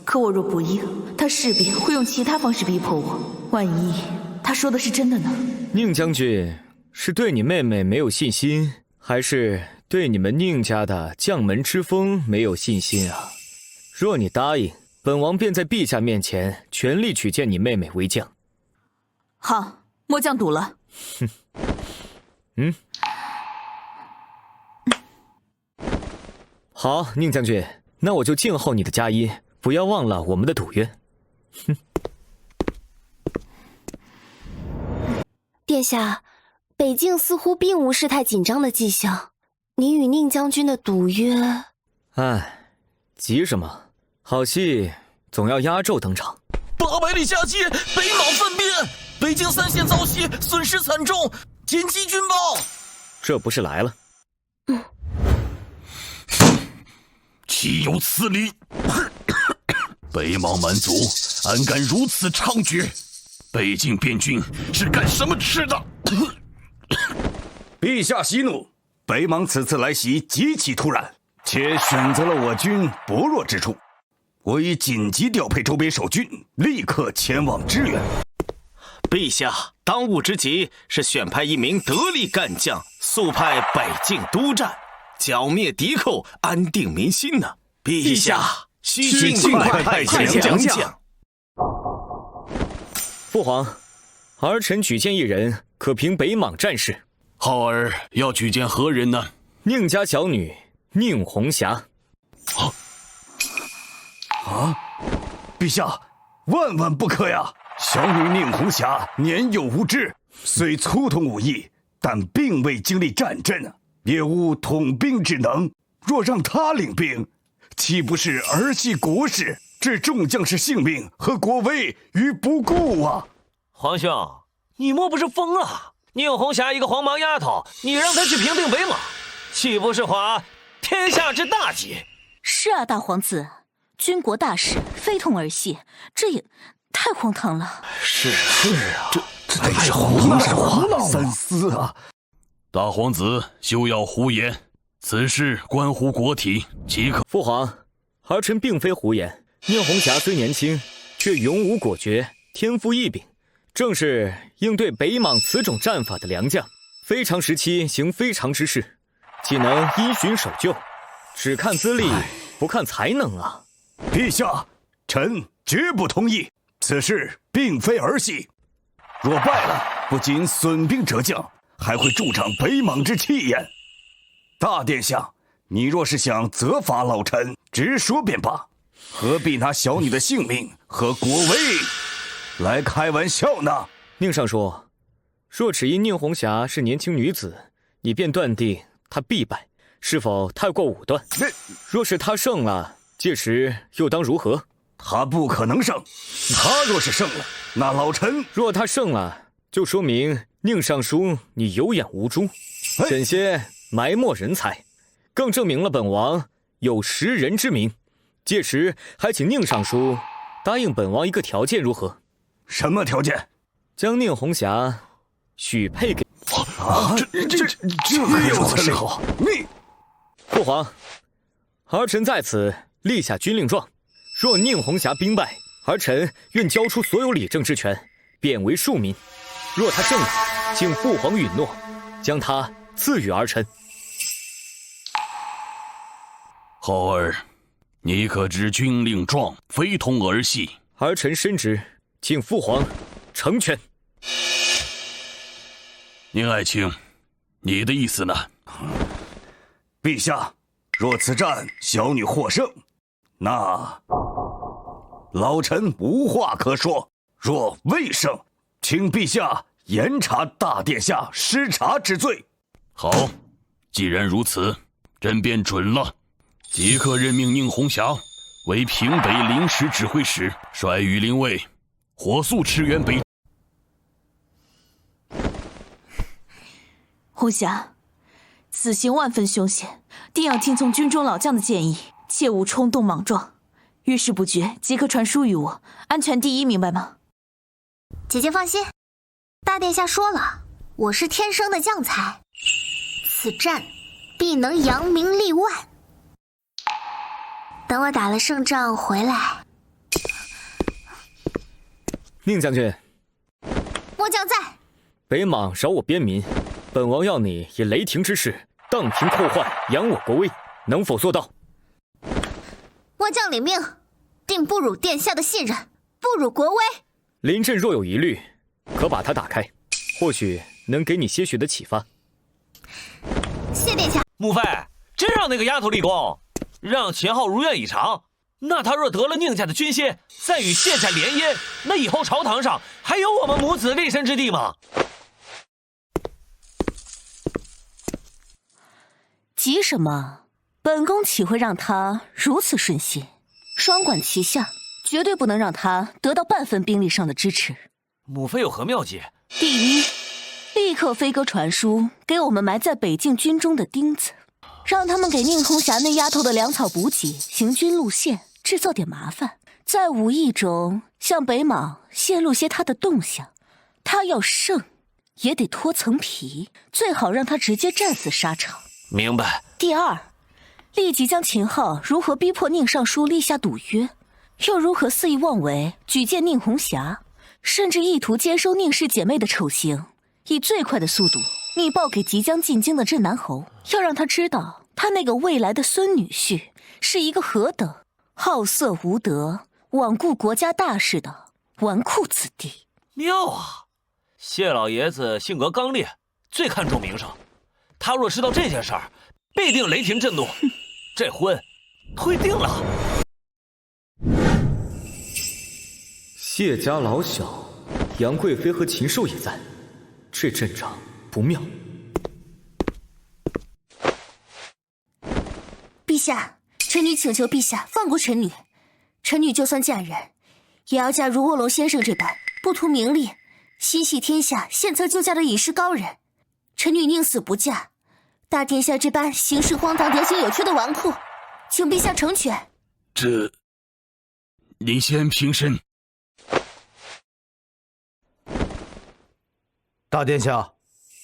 Speaker 14: 可我若不应，他势必会用其他方式逼迫我。万一他说的是真的呢？
Speaker 1: 宁将军是对你妹妹没有信心，还是对你们宁家的将门之风没有信心啊？若你答应，本王便在陛下面前全力举荐你妹妹为将。
Speaker 14: 好，末将赌了。
Speaker 1: 哼，好，宁将军，那我就静候你的佳音，不要忘了我们的赌约。哼。
Speaker 3: 殿下，北境似乎并无事态紧张的迹象，你与宁将军的赌约……
Speaker 1: 哎，急什么？好戏总要压轴登场。
Speaker 8: 800里下接，北莽犯变，北境3县遭袭，损失惨重，紧急军报。
Speaker 1: 这不是来了？
Speaker 9: 岂有此理！北莽蛮族安敢如此猖獗？北境边军是干什么吃的？
Speaker 7: 陛下息怒，北莽此次来袭极其突然，且选择了我军薄弱之处，我已紧急调配周边守军，立刻前往支援。
Speaker 8: 陛下，当务之急是选派一名得力干将，速派北境督战，剿灭敌寇，安定民心呢。陛下需尽快派遣良将。
Speaker 1: 父皇，儿臣举荐一人，可平北莽战事。
Speaker 9: 浩儿要举荐何人呢？
Speaker 1: 宁家小女宁红霞。
Speaker 7: 陛下，万万不可呀！小女宁红霞年幼无知，虽粗通武艺，但并未经历战阵，也无统兵之能。若让她领兵，岂不是儿戏国事，置众将士性命和国威于不顾啊！
Speaker 4: 皇兄，你莫不是疯了？宁红霞一个黄毛丫头，你让她去平定北莽，岂不是滑天下之大稽？
Speaker 5: 是啊，大皇子，军国大事非同儿戏，这也太荒唐了。
Speaker 8: 是啊，
Speaker 7: 这太胡闹了，三思啊！
Speaker 9: 大皇子休要胡言，此事关乎国体，岂可？
Speaker 1: 父皇，儿臣并非胡言。宁红霞虽年轻，却勇武果决，天赋异禀，正是应对北莽此种战法的良将。非常时期行非常之事，岂能因循守旧，只看资历不看才能啊！
Speaker 7: 陛下，臣绝不同意，此事并非儿戏。若败了，不仅损兵折将，还会助长北莽之气焰。大殿下，你若是想责罚老臣，直说便罢，何必拿小女的性命和国威来开玩笑呢？
Speaker 1: 宁尚书，若只因宁红霞是年轻女子，你便断定她必败，是否太过武断？若是她胜了，届时又当如何？
Speaker 7: 她不可能胜。她若是胜了，那老臣……
Speaker 1: 若她胜了，就说明宁尚书你有眼无珠，险些埋没人才，更证明了本王有识人之明。届时还请宁尚书答应本王一个条件，如何？
Speaker 7: 什么条件？将
Speaker 1: 宁红霞许配给……
Speaker 7: 这可有此理！你，
Speaker 1: 父皇，儿臣在此立下军令状，若宁红霞兵败，儿臣愿交出所有理政之权，贬为庶民；若他胜了，请父皇允诺，将他赐予儿臣。
Speaker 9: 后儿，你可知军令状非同儿戏？
Speaker 1: 儿臣深知，请父皇成全。
Speaker 9: 宁爱卿，你的意思呢？
Speaker 7: 陛下，若此战小女获胜，那老臣无话可说；若未胜，请陛下严查大殿下失察之罪。
Speaker 9: 好，既然如此，朕便准了，即刻任命宁红霞为平北临时指挥使，率羽林卫火速驰援北。
Speaker 14: 红霞，此行万分凶险，定要听从军中老将的建议，切勿冲动莽撞。遇事不决，即刻传书于我，安全第一，明白吗？
Speaker 2: 姐姐放心，大殿下说了，我是天生的将才，此战必能扬名立万。等我打了胜仗回来。
Speaker 1: 宁将军，
Speaker 2: 末将在。
Speaker 1: 北莽扰我边民，本王要你以雷霆之势荡平寇患，扬我国威，能否做到？
Speaker 2: 末将领命，定不辱殿下的信任，不辱国威。
Speaker 1: 临阵若有疑虑，可把它打开，或许能给你些许的启发。
Speaker 2: 谢殿下。
Speaker 4: 母妃，真让那个丫头立功，让秦昊如愿以偿。那她若得了宁家的军械，再与谢家联姻，那以后朝堂上还有我们母子立身之地吗？
Speaker 5: 急什么？本宫岂会让他如此顺心？双管齐下，绝对不能让他得到半分兵力上的支持。
Speaker 4: 母妃有何妙计？
Speaker 5: 第一，立刻飞鸽传书，给我们埋在北境军中的钉子，让他们给宁红霞那丫头的粮草补给、行军路线制造点麻烦，在无意中向北莽泄露些他的动向。他要胜，也得脱层皮，最好让他直接战死沙场。
Speaker 4: 明白。
Speaker 5: 第二，立即将秦昊如何逼迫宁尚书立下赌约，又如何肆意妄为举荐宁红霞，甚至意图监收宁氏姐妹的丑行，以最快的速度密报给即将进京的镇南侯，要让他知道他那个未来的孙女婿是一个何等好色无德、罔顾国家大事的纨绔子弟。
Speaker 4: 妙啊！谢老爷子性格刚烈，最看重名声。他若知道这件事儿，必定雷霆震怒，这婚推定了。
Speaker 1: 谢家老小，杨贵妃和禽兽也在，这阵仗不妙。
Speaker 3: 陛下，臣女请求陛下放过臣女。臣女就算嫁人，也要嫁如卧龙先生这般不图名利、心系天下、献策救驾的与世高人。臣女宁死不嫁大殿下这般行事荒唐、德行有缺的纨绔，请陛下成全。
Speaker 9: 这，你先平身。
Speaker 13: 大殿下，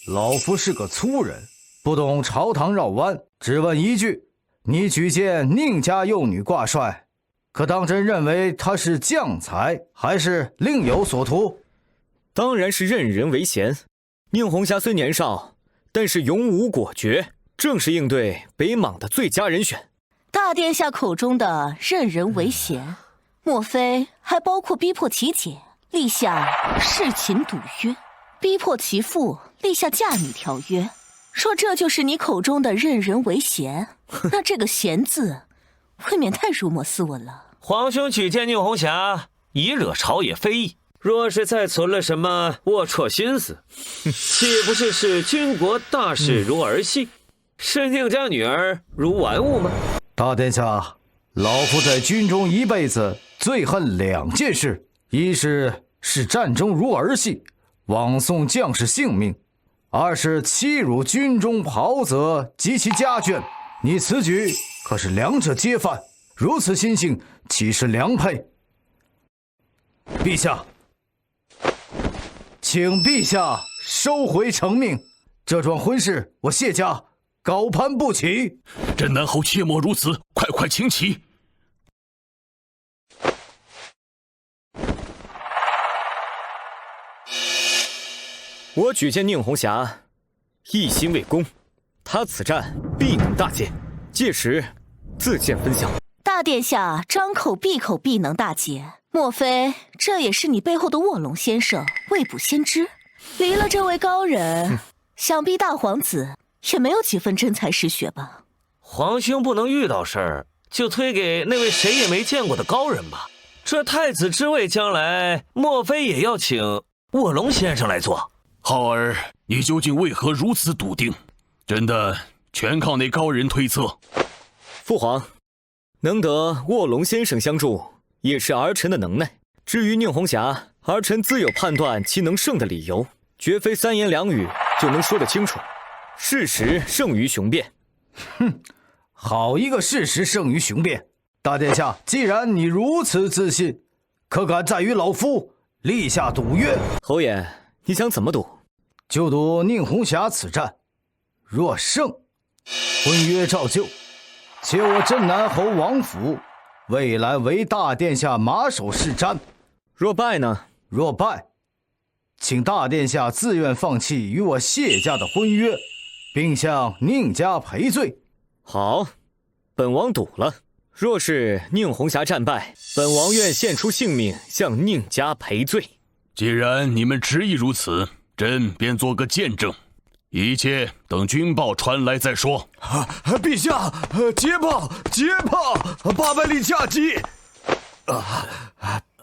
Speaker 13: 老夫是个粗人，不懂朝堂绕弯，只问一句：你举荐宁家幼女挂帅，可当真认为她是将才，还是另有所图？
Speaker 1: 当然是任人唯贤。宁红霞虽年少，但是勇武果决，正是应对北莽的最佳人选。
Speaker 5: 大殿下口中的任人唯贤，莫非还包括逼迫其姐立下弑秦赌约，逼迫其父立下嫁女条约？说这就是你口中的任人唯贤，那这个贤字未免太辱没斯文了。
Speaker 4: 皇兄举荐宁红霞，已惹朝野非议。若是再存了什么龌龊心思，岂不是视军国大事如儿戏，视宁家女儿如玩物吗？
Speaker 13: 大殿下，老夫在军中一辈子最恨2件事：一是视战争如儿戏，枉送将士性命；二是欺辱军中袍泽及其家眷。你此举可是2者皆犯，如此心性，岂是良配？陛下，请陛下收回成命，这桩婚事我谢家高攀不起。
Speaker 9: 朕南侯切莫如此，快请起。
Speaker 1: 我举荐宁红霞，一心为公，他此战必能大捷，届时自见分晓。
Speaker 5: 大殿下张口闭口必能大捷，莫非这也是你背后的卧龙先生未卜先知？离了这位高人，想必大皇子也没有几分真才实学吧？
Speaker 4: 皇兄不能遇到事儿就推给那位谁也没见过的高人吧？这太子之位将来莫非也要请卧龙先生来做？
Speaker 9: 浩儿，你究竟为何如此笃定？真的全靠那高人推测？
Speaker 1: 父皇，能得卧龙先生相助，也是儿臣的能耐。至于宁红霞，儿臣自有判断其能胜的理由，绝非3言2语就能说得清楚。事实胜于雄辩。
Speaker 13: 哼，好一个事实胜于雄辩！大殿下，既然你如此自信，可敢再与老夫立下赌约？
Speaker 1: 侯爷，你想怎么赌？
Speaker 13: 就赌宁红霞此战，若胜，婚约照旧，且我镇南侯王府未来为大殿下马首是瞻。
Speaker 1: 若败呢？
Speaker 13: 若败，请大殿下自愿放弃与我谢家的婚约，并向宁家赔罪。
Speaker 1: 好，本王赌了。若是宁红霞战败，本王愿献出性命向宁家赔罪。
Speaker 9: 既然你们执意如此，朕便做个见证，一切等军报传来再说。
Speaker 7: 陛下，捷报，800里加急！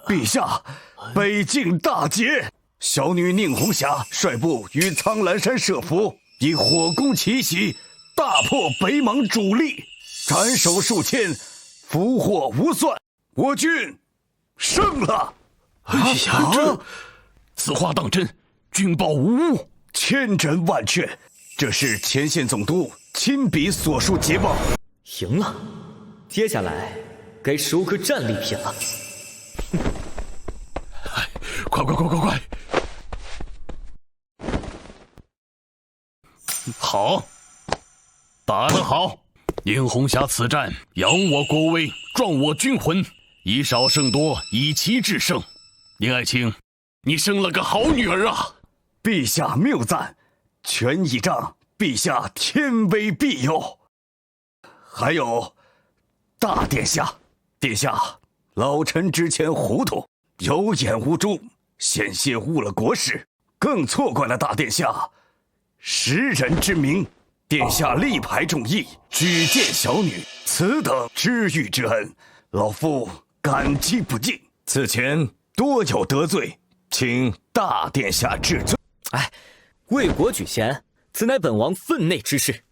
Speaker 7: 陛下，北境大捷，小女宁红霞率部于苍兰山设伏，以火攻奇袭，大破北莽主力，斩首数千，俘获无算，我军胜了。
Speaker 9: 此话当真？军报无误？
Speaker 7: 千真万确，这是前线总督亲笔所述捷报。
Speaker 1: 赢了，接下来该收割战利品了。
Speaker 9: 快！好，打得好！宁红霞此战扬我国威，壮我军魂，以少胜多，以奇制胜。宁爱卿，你生了个好女儿啊！
Speaker 7: 陛下谬赞，权倚仗，陛下天威庇佑。还有，大殿下，老臣之前糊涂，有眼无珠，险些误了国事，更错怪了大殿下识人之明。殿下力排众议，举荐小女，此等知遇之恩，老夫感激不尽。此前多有得罪，请大殿下治罪。
Speaker 1: 为国举贤，此乃本王分内之事。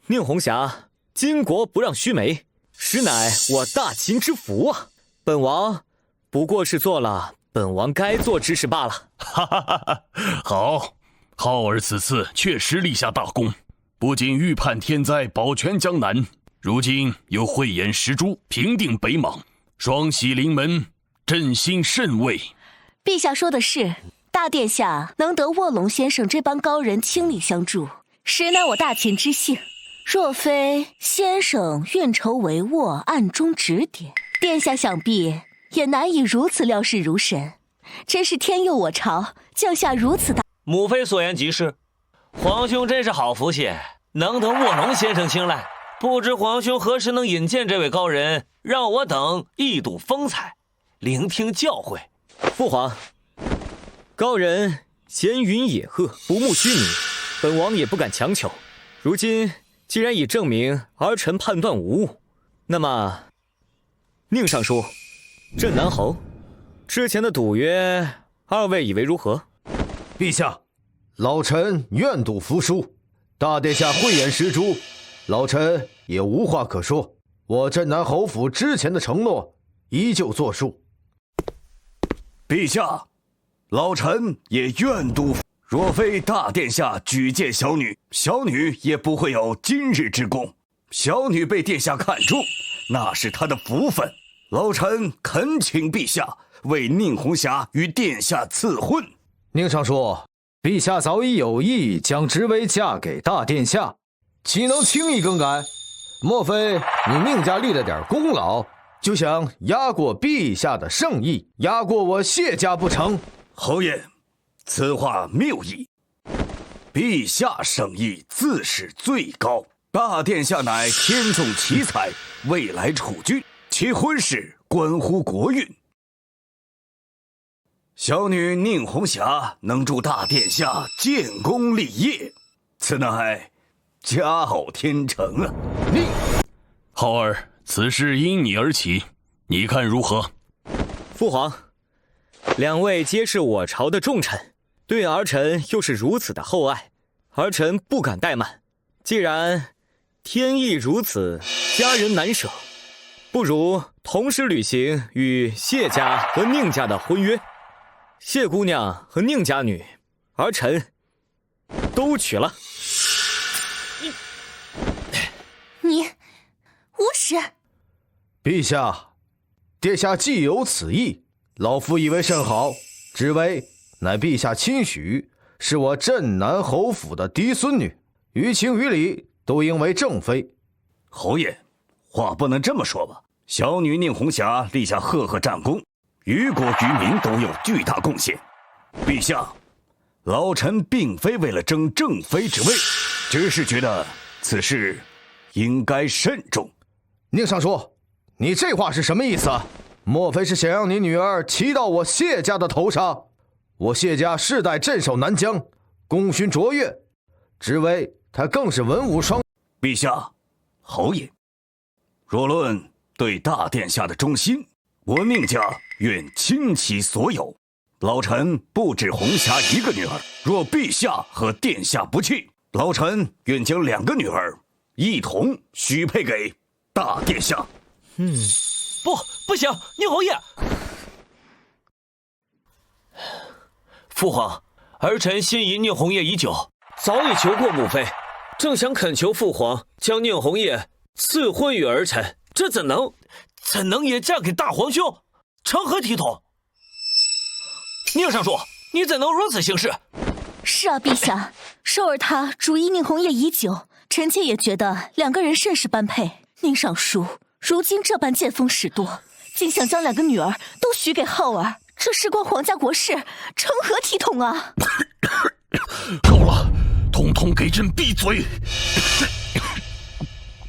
Speaker 1: 宁红霞，巾帼不让须眉，实乃我大秦之福啊！本王不过是做了本王该做之事罢了。
Speaker 9: 好，浩儿此次确实立下大功，不仅预判天灾，保全江南，如今又慧眼识珠，平定北莽，双喜临门，朕心甚慰。
Speaker 5: 陛下说的是，大殿下能得卧龙先生这般高人倾力相助，实乃我大秦之幸。若非先生运筹帷幄，暗中指点，殿下想必也难以如此料事如神。真是天佑我朝，降下如此大。
Speaker 4: 母妃所言极是，皇兄真是好福气，能得卧龙先生青睐。不知皇兄何时能引荐这位高人，让我等一睹风采，聆听教诲。
Speaker 1: 父皇，高人闲云野鹤，不慕虚名，本王也不敢强求。如今既然已证明儿臣判断无误，那么宁尚书、镇南侯之前的赌约，二位以为如何？
Speaker 13: 陛下，老臣愿赌服输。大殿下慧眼识珠，老臣也无话可说。我镇南侯府之前的承诺依旧作数。
Speaker 7: 陛下，老臣也愿赌。若非大殿下举荐小女，小女也不会有今日之功。小女被殿下看中，那是她的福分。老臣恳请陛下为宁红霞与殿下赐婚。
Speaker 13: 宁尚书，陛下早已有意将职位嫁给大殿下，岂能轻易更改？莫非你宁家立了点功劳，就想压过陛下的圣意，压过我谢家不成？
Speaker 7: 侯爷，此话谬矣。陛下圣意自是最高，大殿下乃天纵奇才，未来储君，其婚事关乎国运。小女宁红霞能助大殿下建功立业，此乃佳偶天成啊！
Speaker 9: 浩儿，此事因你而起，你看如何？
Speaker 1: 父皇，两位皆是我朝的重臣，对儿臣又是如此的厚爱，儿臣不敢怠慢。既然天意如此，家人难舍，不如同时履行与谢家和宁家的婚约。谢姑娘和宁家女，儿臣都娶了。
Speaker 5: 你无耻！
Speaker 13: 陛下，殿下既有此意，老夫以为甚好。只为乃陛下亲许，是我镇南侯府的嫡孙女，于情于理都应为正妃。
Speaker 7: 侯爷，话不能这么说吧？小女宁红霞立下赫赫战功，于国于民都有巨大贡献。陛下，老臣并非为了争正妃之位，只是觉得此事应该慎重。
Speaker 13: 宁尚书，你这话是什么意思？莫非是想让你女儿骑到我谢家的头上？我谢家世代镇守南疆，功勋卓越，只为他更是文武双。
Speaker 7: 陛下，侯爷，若论对大殿下的忠心，我宁家愿倾其所有。老臣不止红霞一个女儿，若陛下和殿下不弃，老臣愿将2个女儿一同许配给大殿下。
Speaker 4: 不行，宁侯爷！父皇，儿臣心仪宁红叶已久，早已求过母妃，正想恳求父皇将宁红叶赐婚与儿臣，这怎能也嫁给大皇兄？成何体统？宁尚书，你怎能如此行事？
Speaker 5: 是啊，陛下，寿儿他主意宁红叶已久，臣妾也觉得2个人甚是般配。宁尚书如今这般见风使舵，竟想将2个女儿都许给浩儿，这事关皇家国事，成何体统啊！
Speaker 9: 够了，统统给朕闭嘴！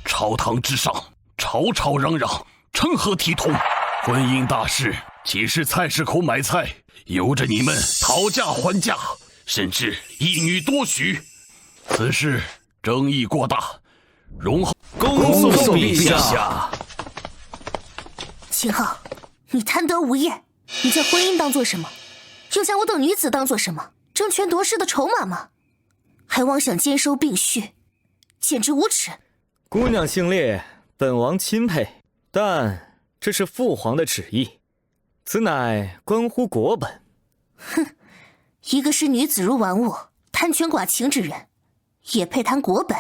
Speaker 9: 朝堂之上，吵吵嚷嚷，成何体统？婚姻大事岂是菜市口买菜，由着你们讨价还价，甚至一女多许？此事争议过大，容后
Speaker 7: 恭送陛下。
Speaker 5: 秦昊，你贪得无厌，你将婚姻当作什么？又将我等女子当作什么？争权夺势的筹码吗？还妄想兼收并蓄，简直无耻！
Speaker 1: 姑娘姓烈，本王钦佩，但这是父皇的旨意，此乃关乎国本。
Speaker 5: 哼，一个视女子如玩物、贪权寡情之人，也配谈国本？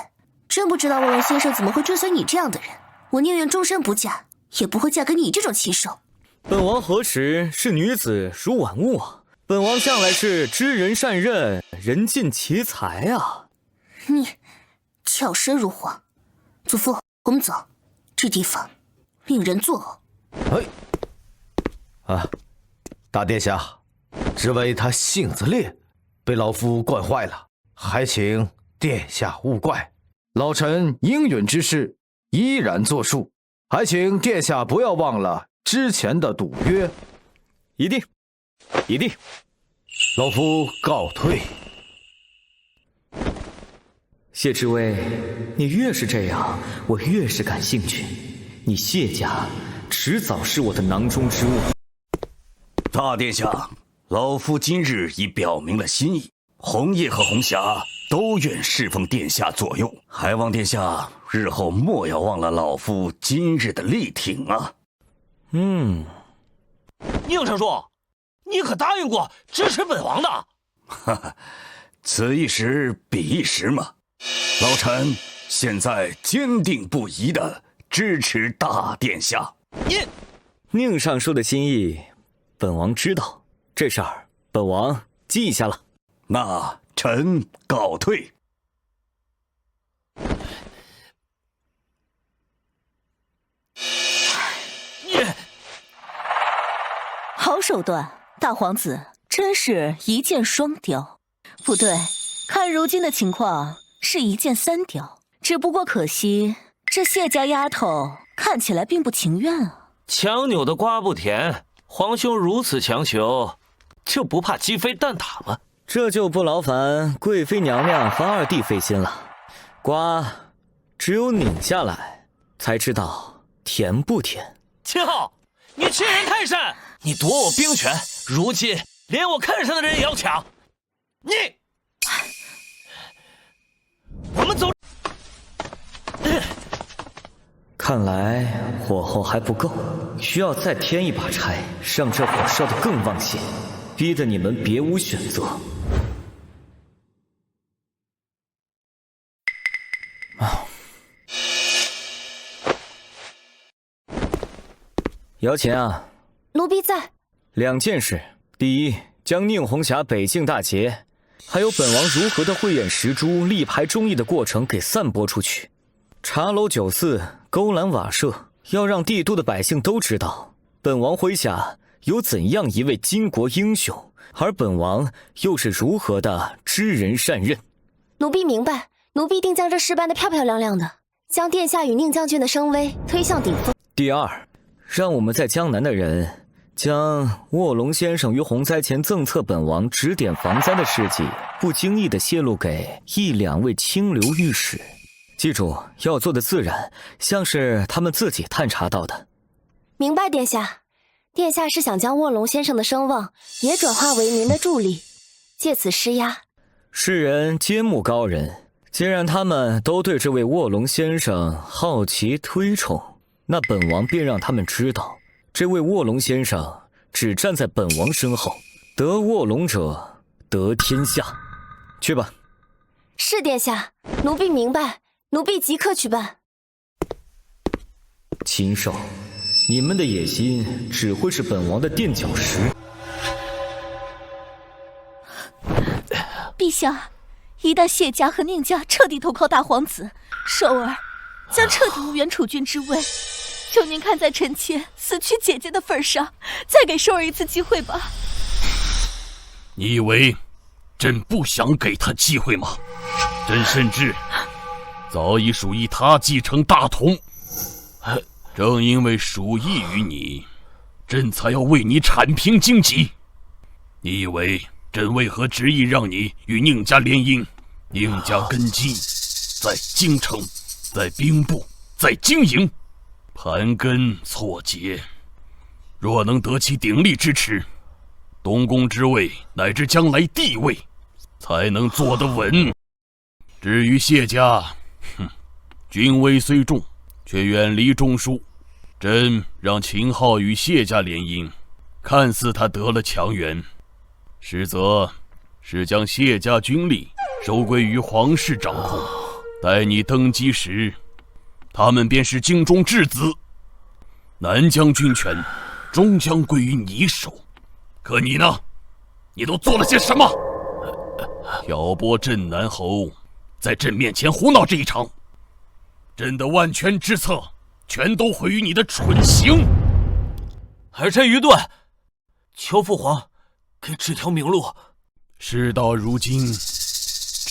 Speaker 5: 真不知道万万先生怎么会追随你这样的人。我宁愿终身不嫁，也不会嫁给你这种禽兽。
Speaker 1: 本王何时是女子如玩物啊？本王向来是知人善任，人尽其才啊！
Speaker 5: 你巧舌如簧。祖父，我们走，这地方令人作呕。
Speaker 13: 大殿下，只为他性子烈，被老夫惯坏了，还请殿下勿怪，老臣应允之事依然作数，还请殿下不要忘了之前的赌约。
Speaker 1: 一定，一定。
Speaker 13: 老夫告退。
Speaker 1: 谢知微，你越是这样，我越是感兴趣。你谢家迟早是我的囊中之物。
Speaker 7: 大殿下，老夫今日已表明了心意，红叶和红霞都愿侍奉殿下左右，还望殿下日后莫要忘了老夫今日的力挺啊！
Speaker 4: 宁尚书，你可答应过支持本王的？
Speaker 7: 哈哈，此一时彼一时嘛。老臣现在坚定不移地支持大殿下。
Speaker 1: 宁尚书的心意，本王知道，这事儿本王记下了。
Speaker 7: 那臣告退。
Speaker 5: 好手段，大皇子真是一箭双雕。不对，看如今的情况是一箭三雕。只不过可惜，这谢家丫头看起来并不情愿啊。
Speaker 4: 强扭的瓜不甜，皇兄如此强求，就不怕鸡飞蛋打吗？
Speaker 1: 这就不劳烦贵妃娘娘和二弟费心了。瓜只有拧下来才知道甜不甜。
Speaker 4: 秦昊，你欺人太甚！你夺我兵权，如今连我看上的人也要抢。你，我们走。
Speaker 1: 看来火候还不够，需要再添一把柴，让这火烧得更旺些，逼得你们别无选择。姚琴啊，
Speaker 3: 奴婢在。
Speaker 1: 2件事：第一，将宁红霞北境大捷，还有本王如何的慧眼识珠、力排众议的过程给散播出去。茶楼酒肆、勾栏瓦舍，要让帝都的百姓都知道，本王麾下有怎样一位巾帼英雄，而本王又是如何的知人善任。
Speaker 3: 奴婢明白，奴婢定将这事办得漂漂亮亮的，将殿下与宁将军的声威推向顶峰。
Speaker 1: 第二，让我们在江南的人将卧龙先生于洪灾前赠册本王指点防灾的事迹，不经意地泄露给1、2位清流御史。记住，要做的自然，像是他们自己探查到的。
Speaker 3: 明白，殿下。殿下是想将卧龙先生的声望也转化为您的助力，借此施压。
Speaker 1: 世人皆慕高人，既然他们都对这位卧龙先生好奇推崇，那本王便让他们知道，这位卧龙先生只站在本王身后，得卧龙者得天下。去吧。
Speaker 3: 是殿下，奴婢明白，奴婢即刻去办。
Speaker 1: 禽兽，你们的野心只会是本王的垫脚石。
Speaker 5: 陛下，一旦谢家和宁家彻底投靠大皇子，首儿将彻底无缘储君之位。求您看在臣妾死去姐姐的份上，再给首儿一次机会吧。
Speaker 9: 你以为朕不想给他机会吗？朕甚至早已属意他继承大统，正因为属意于你，朕才要为你铲平荆棘。你以为朕为何执意让你与宁家联姻？宁家根基在京城，在兵部，在经营，盘根错节。若能得其鼎力支持，东宫之位乃至将来地位，才能坐得稳。至于谢家，军威虽重，却远离中枢。朕让秦昊与谢家联姻，看似他得了强援，实则是将谢家军力收归于皇室掌控。待你登基时，他们便是京中质子，南疆军权终将归于你手。可你呢？你都做了些什么？挑拨镇南侯，在朕面前胡闹这一场，朕的万全之策全都毁于你的蠢行。
Speaker 4: 儿臣愚钝，求父皇给指条明路。
Speaker 9: 事到如今，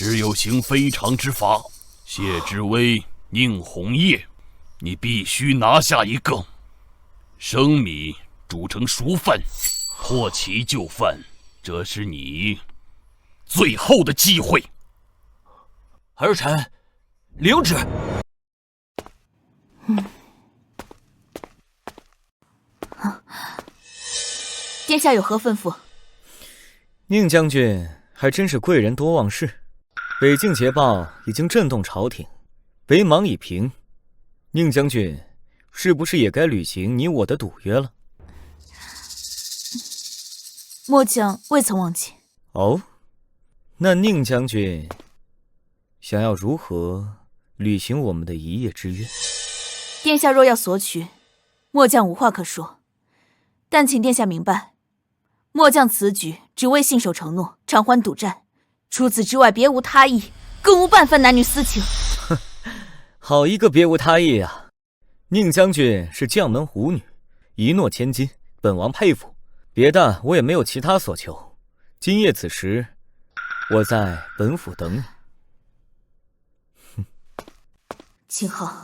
Speaker 9: 只有行非常之法。谢之威、宁红叶，你必须拿下一个。生米煮成熟饭，破其就范，这是你最后的机会。
Speaker 4: 儿臣领旨。
Speaker 14: 殿下有何吩咐？
Speaker 1: 宁将军还真是贵人多忘事。北境捷报已经震动朝廷，北莽已平，宁将军是不是也该履行你我的赌约了？
Speaker 14: 末将未曾忘记。
Speaker 1: 哦，那宁将军想要如何履行我们的一夜之约？
Speaker 14: 殿下若要索取，末将无话可说，但请殿下明白，末将此举只为信守承诺，偿还赌债，除此之外别无他意，更无半分男女私情。
Speaker 1: 哼，好一个别无他意啊！宁将军是将门虎女，一诺千金，本王佩服。别的我也没有其他所求。今夜此时，我在本府等你。
Speaker 14: 秦昊，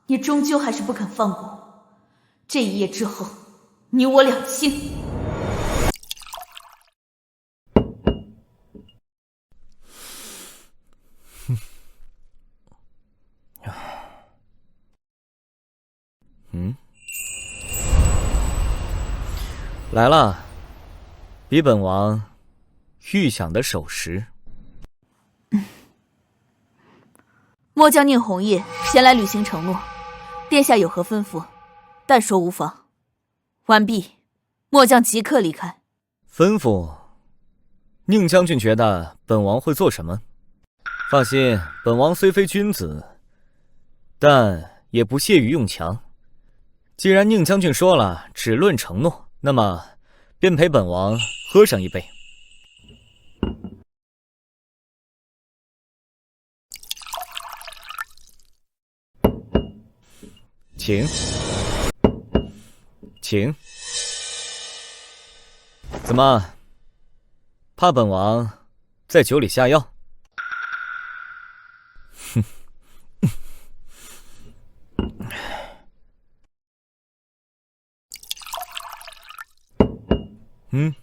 Speaker 14: 你终究还是不肯放过我。这一夜之后，你我两清。
Speaker 1: 来了，比本王预想的守时。
Speaker 14: 末将宁红叶前来履行承诺，殿下有何吩咐，但说无妨。完毕，末将即刻离开。
Speaker 1: 吩咐，宁将军觉得本王会做什么？放心，本王虽非君子，但也不屑于用强。既然宁将军说了只论承诺，那么便陪本王喝上一杯。请。怎么，怕本王在酒里下药？哼。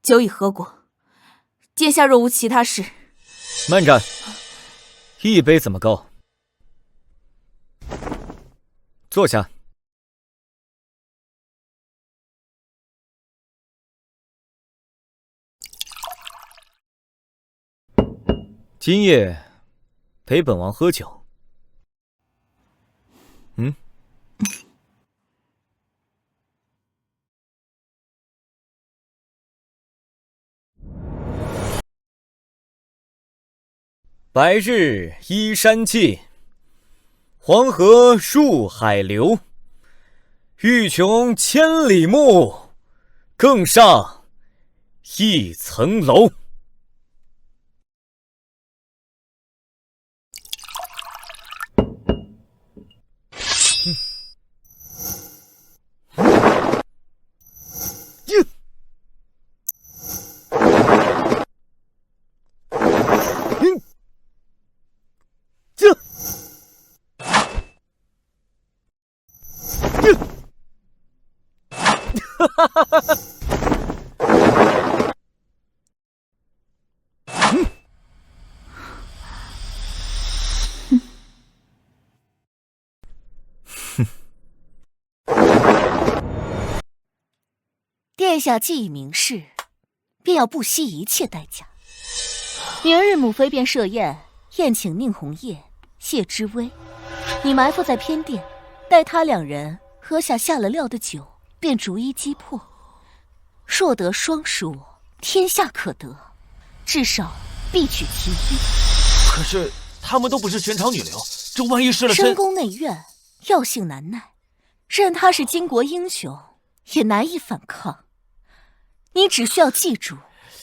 Speaker 14: 酒已喝过，殿下若无其他事，
Speaker 1: 慢着，一杯怎么够？坐下。今夜陪本王喝酒。白日依山尽，黄河入海流。欲穷千里目，更上一层楼。
Speaker 5: 殿下既已明示，便要不惜一切代价。明日母妃便设宴，宴请宁红叶、谢之威，你埋伏在偏殿，待他两人喝下下了料的酒，便逐一击破。若得双输，天下可得，至少必取其一。
Speaker 4: 可是他们都不是寻常女流，这万一失了身，
Speaker 5: 深宫内院，药性难耐，任他是巾帼英雄，也难以反抗。你只需要记住，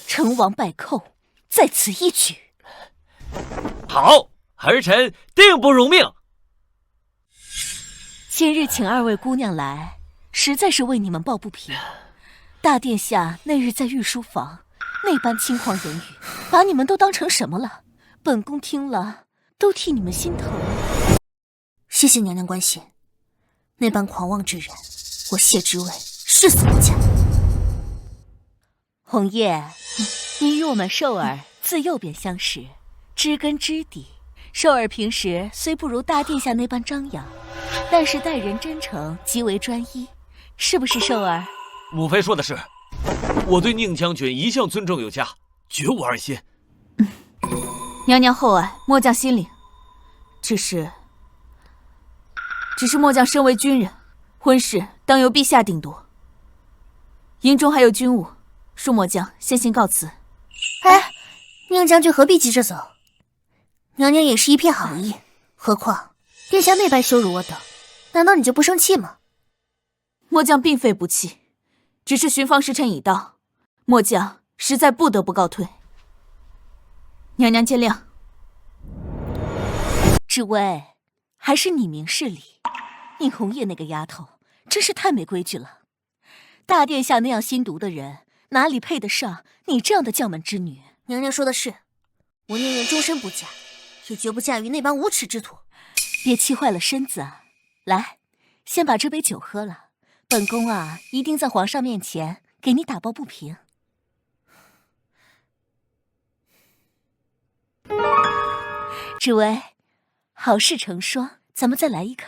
Speaker 5: 成王败寇在此一举。
Speaker 4: 好，儿臣定不辱命。
Speaker 5: 今日请二位姑娘来，实在是为你们抱不平。大殿下那日在御书房那般轻狂言语，把你们都当成什么了？本宫听了都替你们心疼。
Speaker 2: 谢谢娘娘关心，那般狂妄之人，我谢之薇誓死不嫁。
Speaker 5: 红叶，你与我们寿儿自幼便相识，知根知底。寿儿平时虽不如大殿下那般张扬，但是待人真诚，极为专一，是不是寿儿？
Speaker 4: 母妃说的是，我对宁将军一向尊重有加，绝无二心。
Speaker 14: 娘娘厚爱，末将心领。只是末将身为军人，婚事当由陛下定夺。营中还有军务，恕末将先行告辞。
Speaker 2: 哎，宁将军何必急着走？娘娘也是一片好意，何况殿下那般羞辱我等，难道你就不生气吗？
Speaker 14: 末将并非不气，只是巡防时辰已到，末将实在不得不告退。娘娘见谅。
Speaker 5: 志薇，还是你明事理。宁红叶那个丫头真是太没规矩了。大殿下那样心毒的人，哪里配得上你这样的将门之女？
Speaker 2: 娘娘说的是，我宁愿终身不嫁，也绝不嫁于那般无耻之徒。
Speaker 5: 别气坏了身子啊！来，先把这杯酒喝了。本宫啊，一定在皇上面前给你打抱不平。志薇，好事成双，咱们再来一个。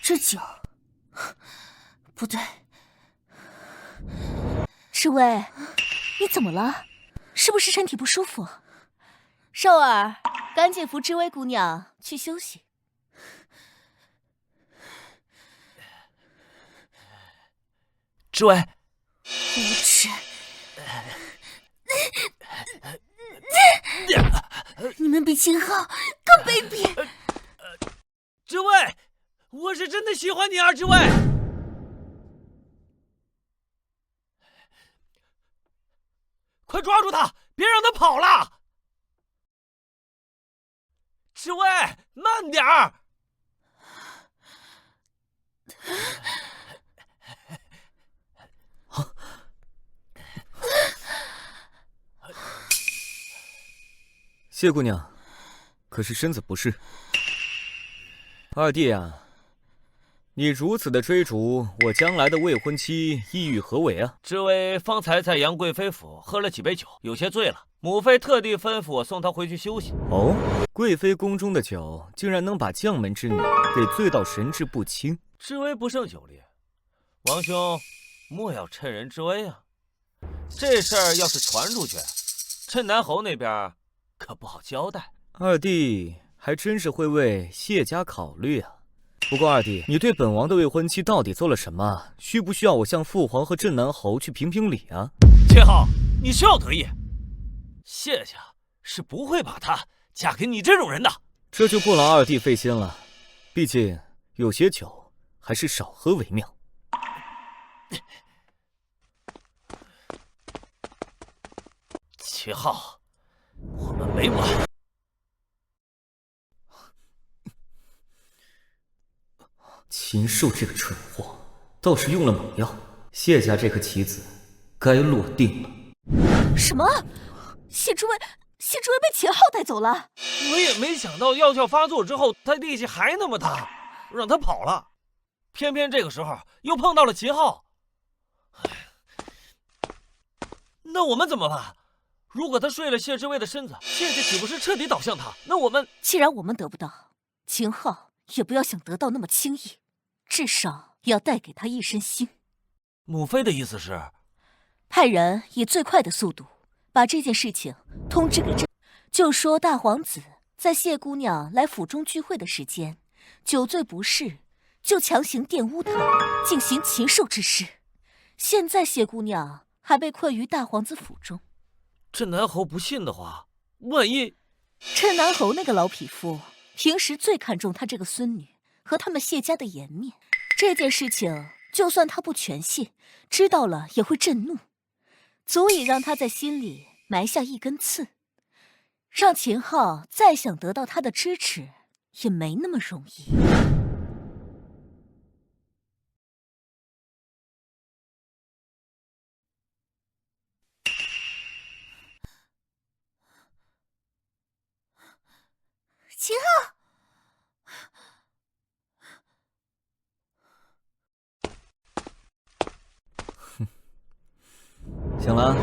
Speaker 2: 这酒不对。
Speaker 5: 志薇，你怎么了？是不是身体不舒服？寿儿，赶紧扶志薇姑娘去休息。
Speaker 4: 志薇，
Speaker 2: 无耻！你们比秦昊更卑鄙！
Speaker 4: 志薇，我是真的喜欢你啊，志薇！快抓住他，别让他跑了！志薇，慢点儿！
Speaker 1: 谢姑娘，可是身子不适。二弟啊，你如此的追逐我将来的未婚妻，意欲何为啊？
Speaker 4: 志薇方才在杨贵妃府喝了几杯酒，有些醉了。母妃特地吩咐我送她回去休息。
Speaker 1: 哦，贵妃宫中的酒竟然能把将门之女给醉到神志不清。
Speaker 4: 志薇不胜酒力，王兄莫要趁人之危啊！这事儿要是传出去，镇南侯那边可不好交代。
Speaker 1: 二弟还真是会为谢家考虑啊。不过二弟，你对本王的未婚妻到底做了什么？需不需要我向父皇和镇南侯去评评理啊？
Speaker 4: 秦昊，你是要得意？谢家是不会把她嫁给你这种人的。
Speaker 1: 这就不劳二弟费心了，毕竟有些酒还是少喝为妙。
Speaker 4: 秦昊，我们没完。
Speaker 1: 禽兽这个蠢货，倒是用了猛药，谢家这颗棋子该落定了。
Speaker 5: 什么？谢之薇被秦昊带走了？
Speaker 4: 我也没想到药效发作之后，他力气还那么大，让他跑了。偏偏这个时候又碰到了秦昊。那我们怎么办？如果他睡了谢之薇的身子，谢家岂不是彻底倒向他？那我们
Speaker 5: 既然我们得不到，秦昊也不要想得到那么轻易，至少要带给他一身腥。
Speaker 4: 母妃的意思是，
Speaker 5: 派人以最快的速度把这件事情通知给朕，就说大皇子在谢姑娘来府中聚会的时间酒醉不适，就强行玷污她，进行禽兽之事。现在谢姑娘还被困于大皇子府中。
Speaker 4: 镇南侯不信的话，万一……
Speaker 5: 镇南侯那个老匹夫平时最看重他这个孙女和他们谢家的颜面，这件事情就算他不全信，知道了也会震怒，足以让他在心里埋下一根刺，让秦昊再想得到他的支持也没那么容易。
Speaker 2: 秦昊，
Speaker 1: 醒了？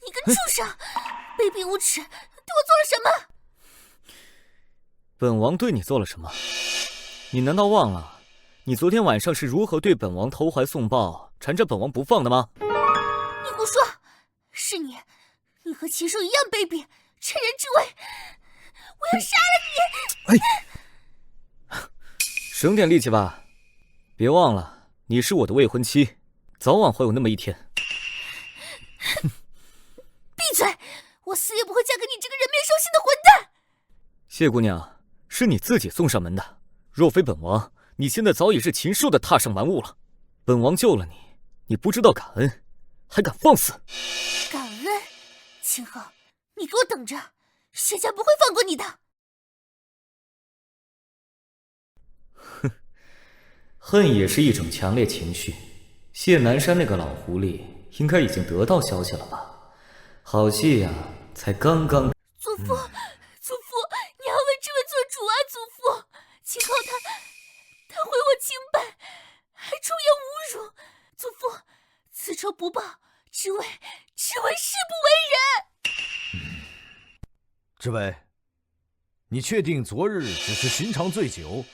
Speaker 2: 你个畜生，卑鄙无耻，对我做了什么？
Speaker 1: 本王对你做了什么？你难道忘了，你昨天晚上是如何对本王投怀送抱，缠着本王不放的吗？
Speaker 2: 你胡说！是你和禽兽一样卑鄙，趁人之危！我要杀了
Speaker 1: 你！省点力气吧，别忘了你是我的未婚妻，早晚会有那么一天。
Speaker 2: 闭嘴！我死也不会嫁给你这个人面兽心的混蛋！
Speaker 1: 谢姑娘，是你自己送上门的，若非本王，你现在早已是禽兽的踏上蛮物了。本王救了你，你不知道感恩，还敢放肆！
Speaker 2: 感恩？秦昊，你给我等着！谢家不会放过你的！
Speaker 1: 哼，恨也是一种强烈情绪。谢南山那个老狐狸应该已经得到消息了吧？好戏呀，才刚刚。
Speaker 2: 祖父，祖父，你要为这位做主啊！祖父，秦昊他毁我清白，还出言侮辱！祖父，此仇不报，只为誓不为人！
Speaker 13: 知伟，你确定昨日只是寻常醉酒，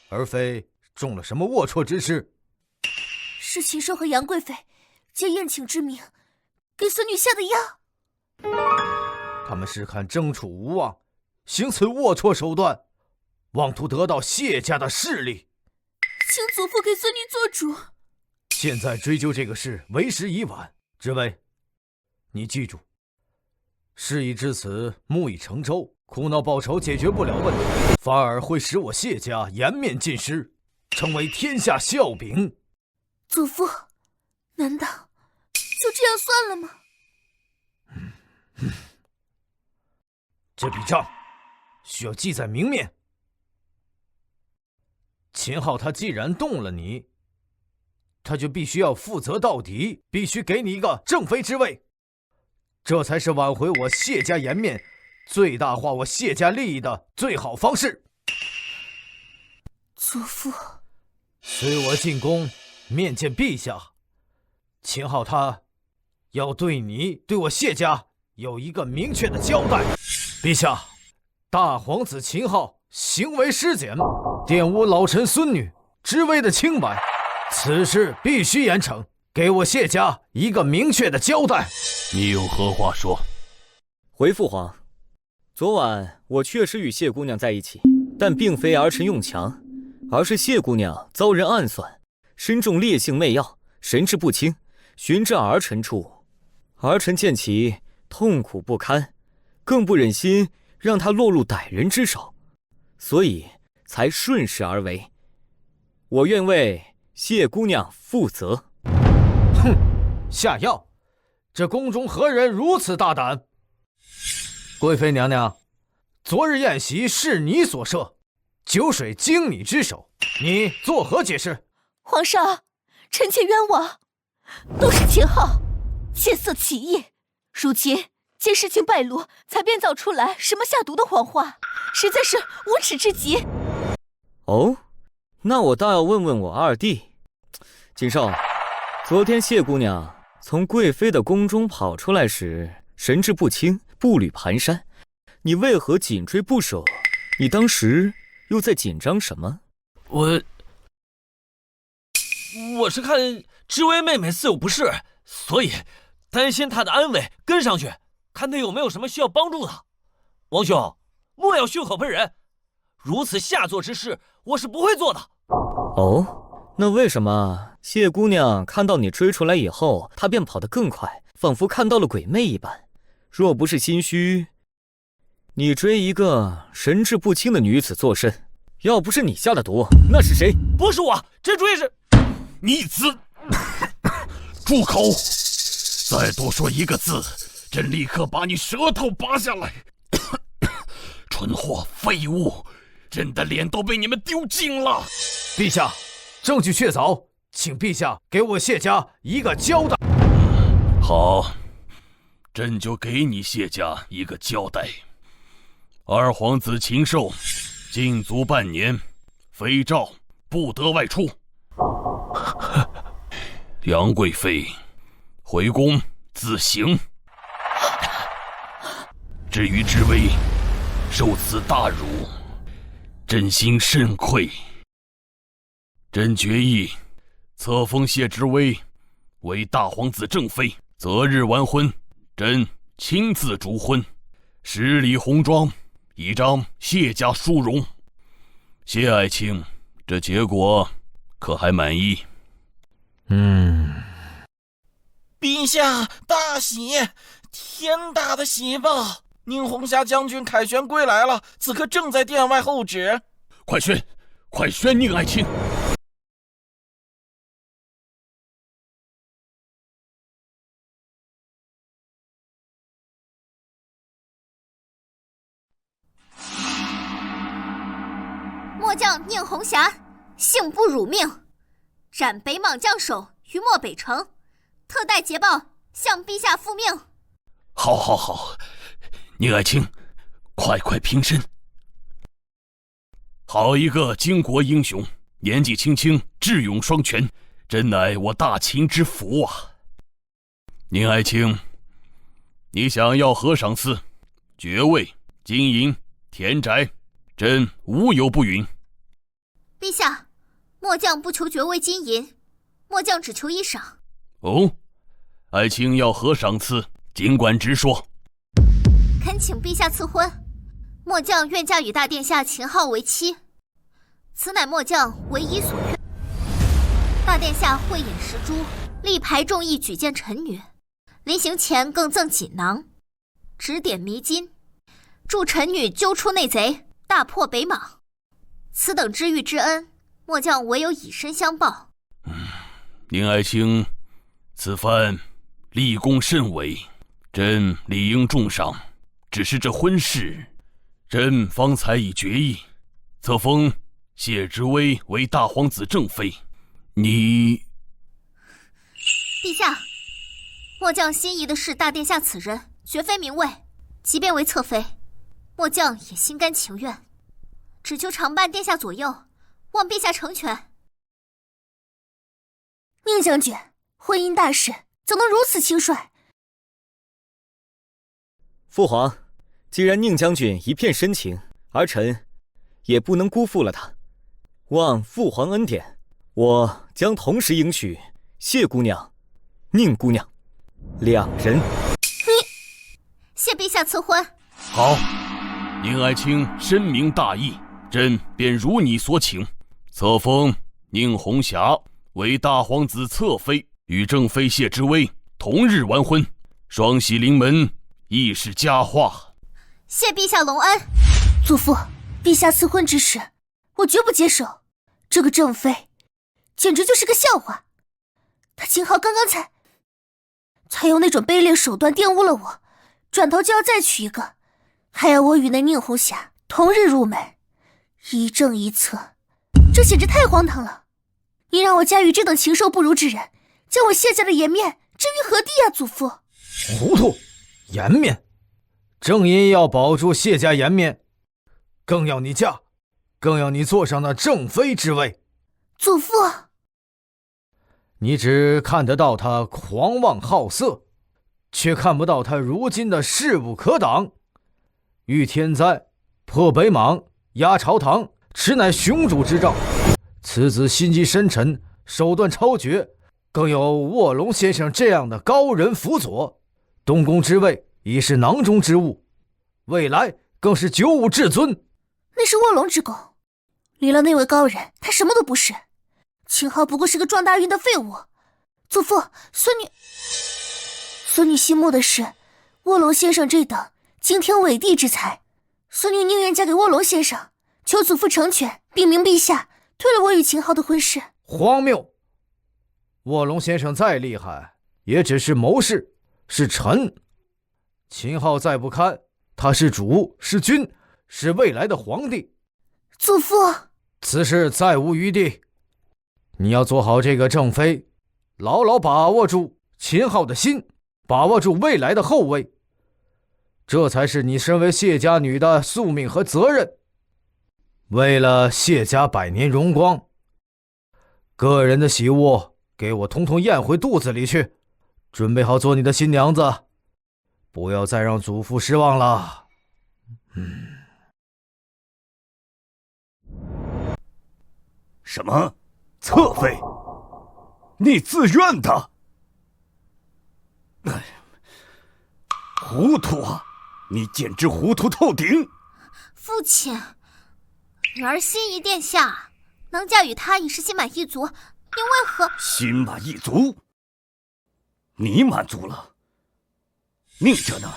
Speaker 13: 而非中了什么龌龊之事？
Speaker 2: 是禽兽和杨贵妃借宴请之名，给孙女下的药。
Speaker 13: 他们是看郑楚无望，行此龌龊手段，妄图得到谢家的势力。
Speaker 2: 请祖父给孙女做主。
Speaker 13: 现在追究这个事为时已晚。知伟，你记住，事已至此，木已成舟，哭闹报仇解决不了问题，反而会使我谢家颜面尽失，成为天下笑柄。
Speaker 2: 祖父，难道就这样算了吗？
Speaker 13: 这笔账需要记在明面。秦昊他既然动了你，他就必须要负责到底，必须给你一个正妃之位，这才是挽回我谢家颜面、最大化我谢家利益的最好方式。
Speaker 2: 祖父，
Speaker 13: 随我进宫面见陛下，秦昊他要对你、对我谢家有一个明确的交代。陛下，大皇子秦昊行为失检，玷污老臣孙女之位的清白，此事必须严惩，给我谢家一个明确的交代。
Speaker 9: 你有何话说？
Speaker 1: 回父皇，昨晚我确实与谢姑娘在一起，但并非儿臣用强，而是谢姑娘遭人暗算，身中烈性媚药，神志不清，寻至儿臣处。儿臣见其痛苦不堪，更不忍心让她落入歹人之手，所以才顺势而为。我愿为谢姑娘负责。
Speaker 13: 哼，下药！这宫中何人如此大胆？贵妃娘娘，昨日宴席是你所设，酒水经你之手，你作何解释？
Speaker 5: 皇上，臣妾冤枉，都是秦昊见色起意，如今见事情败露，才编造出来什么下毒的谎话，实在是无耻至极。
Speaker 1: 哦，那我倒要问问我二弟，锦寿，昨天谢姑娘从贵妃的宫中跑出来时，神志不清，步履蹒跚，你为何紧追不舍？你当时又在紧张什么？
Speaker 4: 我是看知薇妹妹似有不适，所以担心她的安危，跟上去看她有没有什么需要帮助的。王兄，莫要血口喷人，如此下作之事，我是不会做的。
Speaker 1: 哦，那为什么谢姑娘看到你追出来以后，她便跑得更快，仿佛看到了鬼魅一般？若不是心虚，你追一个神志不清的女子作甚，要不是你下的毒，那是谁？
Speaker 4: 不是我，这主意是……
Speaker 9: 逆子，住口！再多说一个字，朕立刻把你舌头拔下来！蠢货废物，朕的脸都被你们丢尽了！
Speaker 13: 陛下，证据确凿，请陛下给我谢家一个交代。
Speaker 9: 好，朕就给你谢家一个交代。二皇子禽兽禁足半年，非诏不得外出。杨贵妃回宫自省。至于知微，受此大辱，朕心甚愧。朕决议册封谢知微为大皇子正妃，择日完婚，朕亲自主婚，十里红妆，以彰谢家殊荣。谢爱卿，这结果可还满意？
Speaker 15: 陛下大喜，天大的喜报！宁红霞将军凯旋归来了，此刻正在殿外候旨。
Speaker 9: 快宣，快宣宁爱卿！
Speaker 2: 末将宁红霞，幸不辱命，斩北莽将首于漠北城，特带捷报向陛下复命。
Speaker 9: 好，好，好，宁爱卿，快快平身。好一个巾帼英雄，年纪轻轻，智勇双全，真乃我大秦之福啊！宁爱卿，你想要何赏赐？爵位、金银、田宅，朕无有不允。
Speaker 2: 陛下，末将不求爵位金银，末将只求一赏。
Speaker 9: 哦，爱卿要何赏赐？尽管直说。
Speaker 2: 恳请陛下赐婚，末将愿嫁与大殿下秦昊为妻，此乃末将唯一所愿。大殿下慧眼识珠，力排众议，举荐臣女，临行前更赠锦囊，指点迷津，助臣女揪出内贼，大破北莽。此等知遇之恩，末将唯有以身相报。
Speaker 9: 宁爱卿，此番立功甚伟，朕理应重赏。只是这婚事，朕方才已决议，册封谢知微为大皇子正妃。你，
Speaker 2: 陛下，末将心仪的是大殿下此人，绝非名位。即便为侧妃，末将也心甘情愿，只求常伴殿下左右，望陛下成全。
Speaker 5: 宁将军，婚姻大事怎能如此轻率？
Speaker 1: 父皇，既然宁将军一片深情，儿臣也不能辜负了他。望父皇恩典，我将同时迎娶谢姑娘、宁姑娘两人。
Speaker 2: 谢陛下赐婚。
Speaker 9: 好，宁爱卿深明大义，朕便如你所请，册封宁红霞为大皇子侧妃，与正妃谢知微同日完婚，双喜临门，亦是佳话。
Speaker 2: 谢陛下隆恩。
Speaker 5: 祖父，陛下赐婚之事，我绝不接受。这个正妃简直就是个笑话。他秦昊刚刚才用那种卑劣手段玷污了我，转头就要再娶一个，还要我与那宁红霞同日入门，一正一侧，这简直太荒唐了。你让我嫁与这等禽兽不如之人，将我谢家的颜面置于何地啊，祖父？
Speaker 13: 糊涂，颜面，正因要保住谢家颜面，更要你嫁，更要你坐上那正妃之位。
Speaker 5: 祖父，
Speaker 13: 你只看得到他狂妄好色，却看不到他如今的势不可挡。遇天灾，破北莽，压朝堂，实乃雄主之兆。此子心机深沉，手段超绝，更有卧龙先生这样的高人辅佐，东宫之位已是囊中之物，未来更是九五至尊。
Speaker 5: 那是卧龙之功，离了那位高人，他什么都不是。秦昊不过是个撞大运的废物。祖父，孙女心目的是卧龙先生这等惊天伟地之才，孙女宁愿嫁给卧龙先生，求祖父成全，
Speaker 2: 禀明陛下，退了我与秦昊的婚事。
Speaker 13: 荒谬！卧龙先生再厉害，也只是谋士，是臣。秦昊再不堪，他是主，是君，是未来的皇帝。
Speaker 2: 祖父，
Speaker 13: 此事再无余地。你要做好这个正妃，牢牢把握住秦昊的心，把握住未来的后位，这才是你身为谢家女的宿命和责任。为了谢家百年荣光，个人的喜恶给我统统咽回肚子里去，准备好做你的新娘子，不要再让祖父失望了。
Speaker 7: 什么？侧妃？你自愿的？糊涂啊！你简直糊涂透顶！
Speaker 11: 父亲，女儿心仪殿下，能嫁与他已是心满意足，您为何……
Speaker 7: 心满意足？你满足了，宁家呢？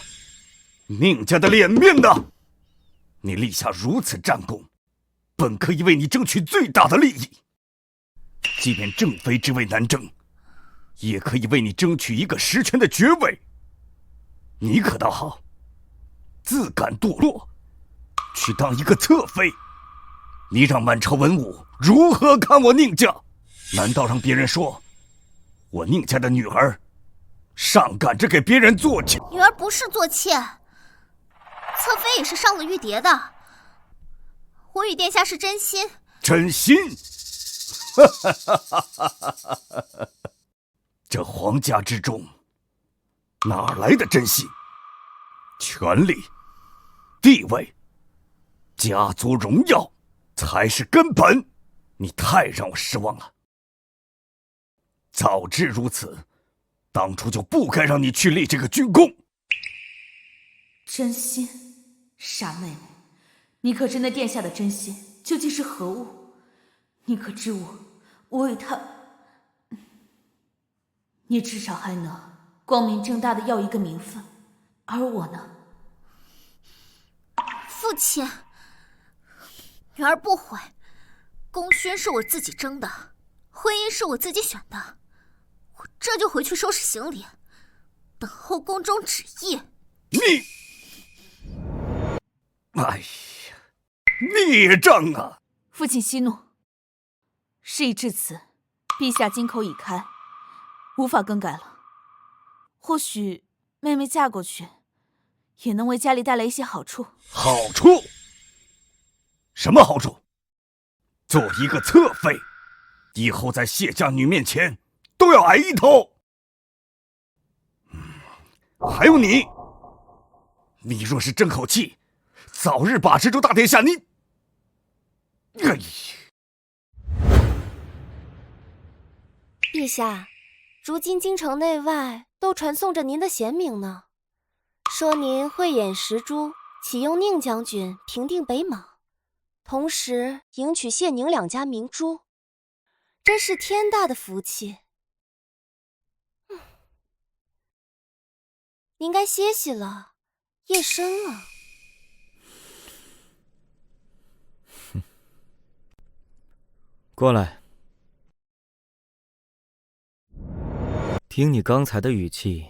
Speaker 7: 宁家的脸面呢？你立下如此战功，本可以为你争取最大的利益。即便正妃之位难争，也可以为你争取一个实权的爵位。你可倒好，自甘堕落，去当一个侧妃。你让满朝文武如何看我宁家？难道让别人说我宁家的女儿上赶着给别人做妾？
Speaker 11: 女儿不是做妾，侧妃也是上了玉蝶的。我与殿下是真心。
Speaker 7: 真心？这皇家之中哪来的真心？权力、地位、家族荣耀才是根本。你太让我失望了。早知如此，当初就不该让你去立这个军功。
Speaker 14: 真心？傻妹妹，你可知那殿下的真心究竟是何物？你可知我与他……你至少还能光明正大的要一个名分，而我呢？
Speaker 11: 父亲，女儿不悔。功勋是我自己争的，婚姻是我自己选的。我这就回去收拾行李，等候宫中旨意。
Speaker 7: 你，哎呀，孽障啊！
Speaker 14: 父亲息怒。事已至此，陛下金口已开，无法更改了。或许妹妹嫁过去，也能为家里带来一些好处。
Speaker 7: 好处？什么好处？做一个侧妃，以后在谢家女面前都要矮一头。还有你，你若是争口气，早日把持住大殿下。你，哎呀！
Speaker 3: 陛下，如今京城内外都传颂着您的贤名呢，说您慧眼识珠，启用宁将军平定北莽，同时迎娶谢宁两家明珠，真是天大的福气。您该歇息了，夜深了。
Speaker 1: 过来。听你刚才的语气，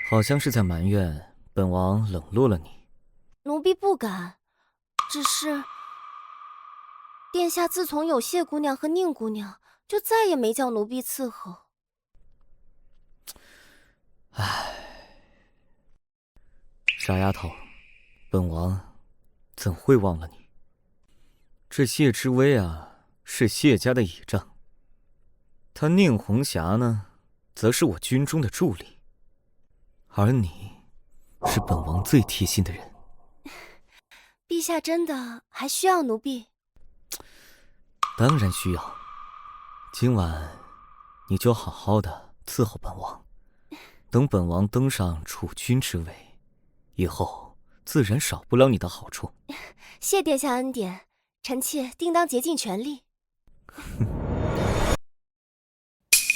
Speaker 1: 好像是在埋怨本王冷落了你。
Speaker 3: 奴婢不敢，只是殿下自从有谢姑娘和宁姑娘，就再也没叫奴婢伺候。
Speaker 1: 唉，傻丫头，本王怎会忘了你？这谢之微啊，是谢家的倚仗。他宁红霞呢，则是我军中的助理，而你是本王最贴心的人。
Speaker 3: 陛下真的还需要奴婢？
Speaker 1: 当然需要。今晚你就好好的伺候本王，等本王登上储君之位，以后自然少不了你的好处。
Speaker 3: 谢殿下恩典，臣妾定当竭尽全力。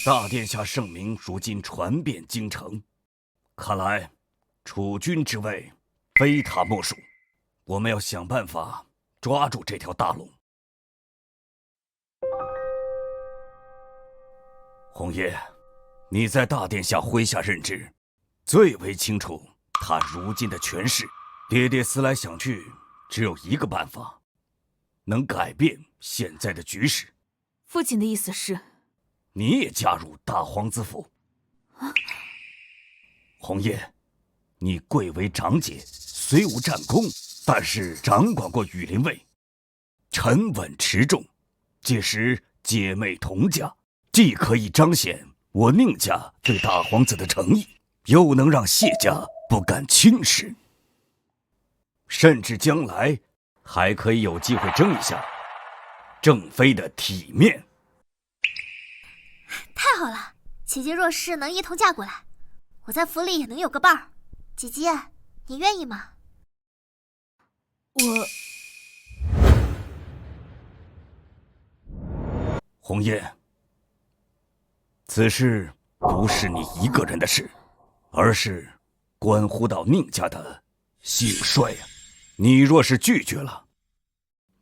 Speaker 7: 大殿下圣名如今传遍京城，看来储君之位非他莫属。我们要想办法抓住这条大龙。红叶，你在大殿下麾下任职，最为清楚他如今的权势。爹爹思来想去，只有一个办法，能改变现在的局势。
Speaker 14: 父亲的意思是，
Speaker 7: 你也加入大皇子府。红叶，你贵为长姐，虽无战功，但是掌管过羽林卫，沉稳持重，届时姐妹同驾，既可以彰显我宁家对大皇子的诚意，又能让谢家不敢轻视，甚至将来还可以有机会争一下正妃的体面。
Speaker 11: 太好了，姐姐若是能一同嫁过来，我在府里也能有个伴儿。姐姐，你愿意吗？
Speaker 7: 红叶，此事不是你一个人的事，而是关乎到宁家的兴衰啊！你若是拒绝了，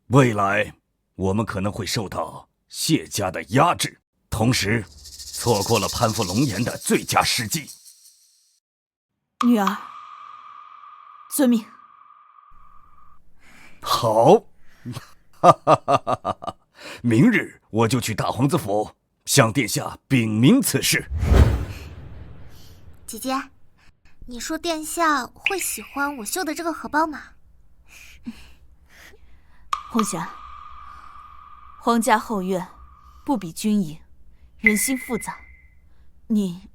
Speaker 7: 未来我们可能会受到谢家的压制，同时错过了攀附龙颜的最佳时机。
Speaker 14: 女儿，遵命。
Speaker 7: 好，哈哈哈哈哈！明日我就去大皇子府向殿下禀明此事。
Speaker 11: 姐姐，你说殿下会喜欢我绣的这个荷包吗？
Speaker 14: 红霞，皇家后院不比军营，人心复杂，你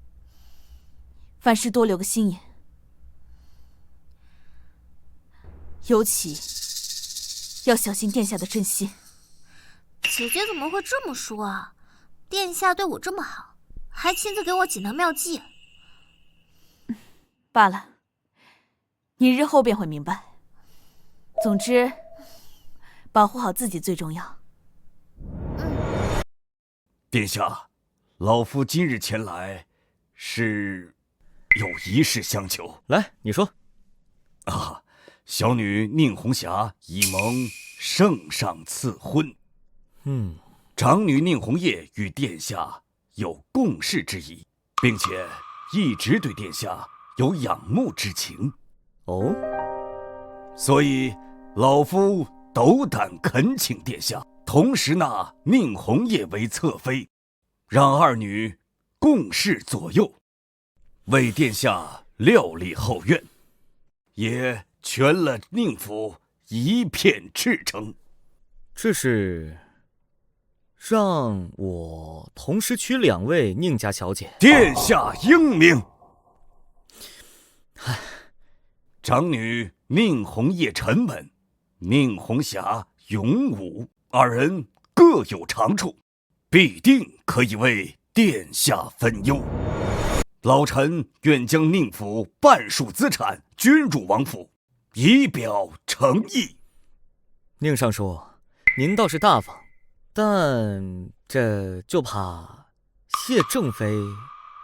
Speaker 14: 凡事多留个心眼，尤其要小心殿下的真心。
Speaker 11: 姐姐怎么会这么说啊？殿下对我这么好，还亲自给我锦囊妙计。
Speaker 14: 罢了，你日后便会明白。总之，保护好自己最重要。
Speaker 7: 殿下，老夫今日前来，是有一事相求。
Speaker 1: 来，你说。
Speaker 7: 啊，小女宁红霞已蒙圣上赐婚。长女宁红叶与殿下有共事之谊，并且一直对殿下有仰慕之情。
Speaker 1: 哦，
Speaker 7: 所以老夫斗胆恳请殿下，同时纳宁红叶为侧妃，让二女共侍左右，为殿下料理后院，也全了宁府一片赤诚。
Speaker 1: 这是让我同时娶2位宁家小姐。
Speaker 7: 殿下英明。长女宁红叶沉稳，宁红霞勇武，二人各有长处，必定可以为殿下分忧。老臣愿将宁府半数资产均入王府，以表诚意。
Speaker 1: 宁尚书，您倒是大方，但这就怕谢正妃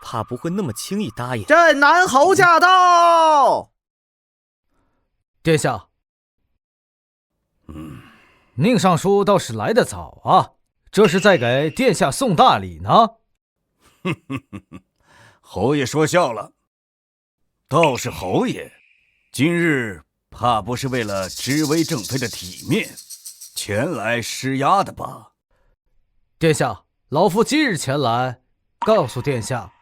Speaker 1: 怕不会那么轻易答应。
Speaker 6: 朕南侯驾到！
Speaker 13: 殿下，宁尚书倒是来得早啊，这是在给殿下送大礼呢。
Speaker 7: 侯爷说笑了，倒是侯爷，今日怕不是为了知微正妃的体面前来施压的吧？
Speaker 13: 殿下，老夫今日前来告诉殿下，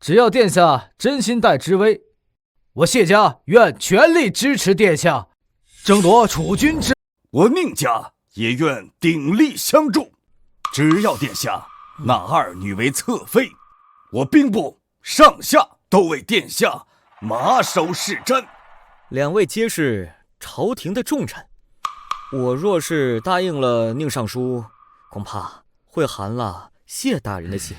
Speaker 13: 只要殿下真心待知微，我谢家愿全力支持殿下争夺储君之。
Speaker 7: 我宁家也愿鼎力相助，只要殿下纳二女为侧妃，我兵部上下都为殿下马首是瞻。
Speaker 1: 2位皆是朝廷的重臣，我若是答应了宁尚书，恐怕会寒了谢大人的心；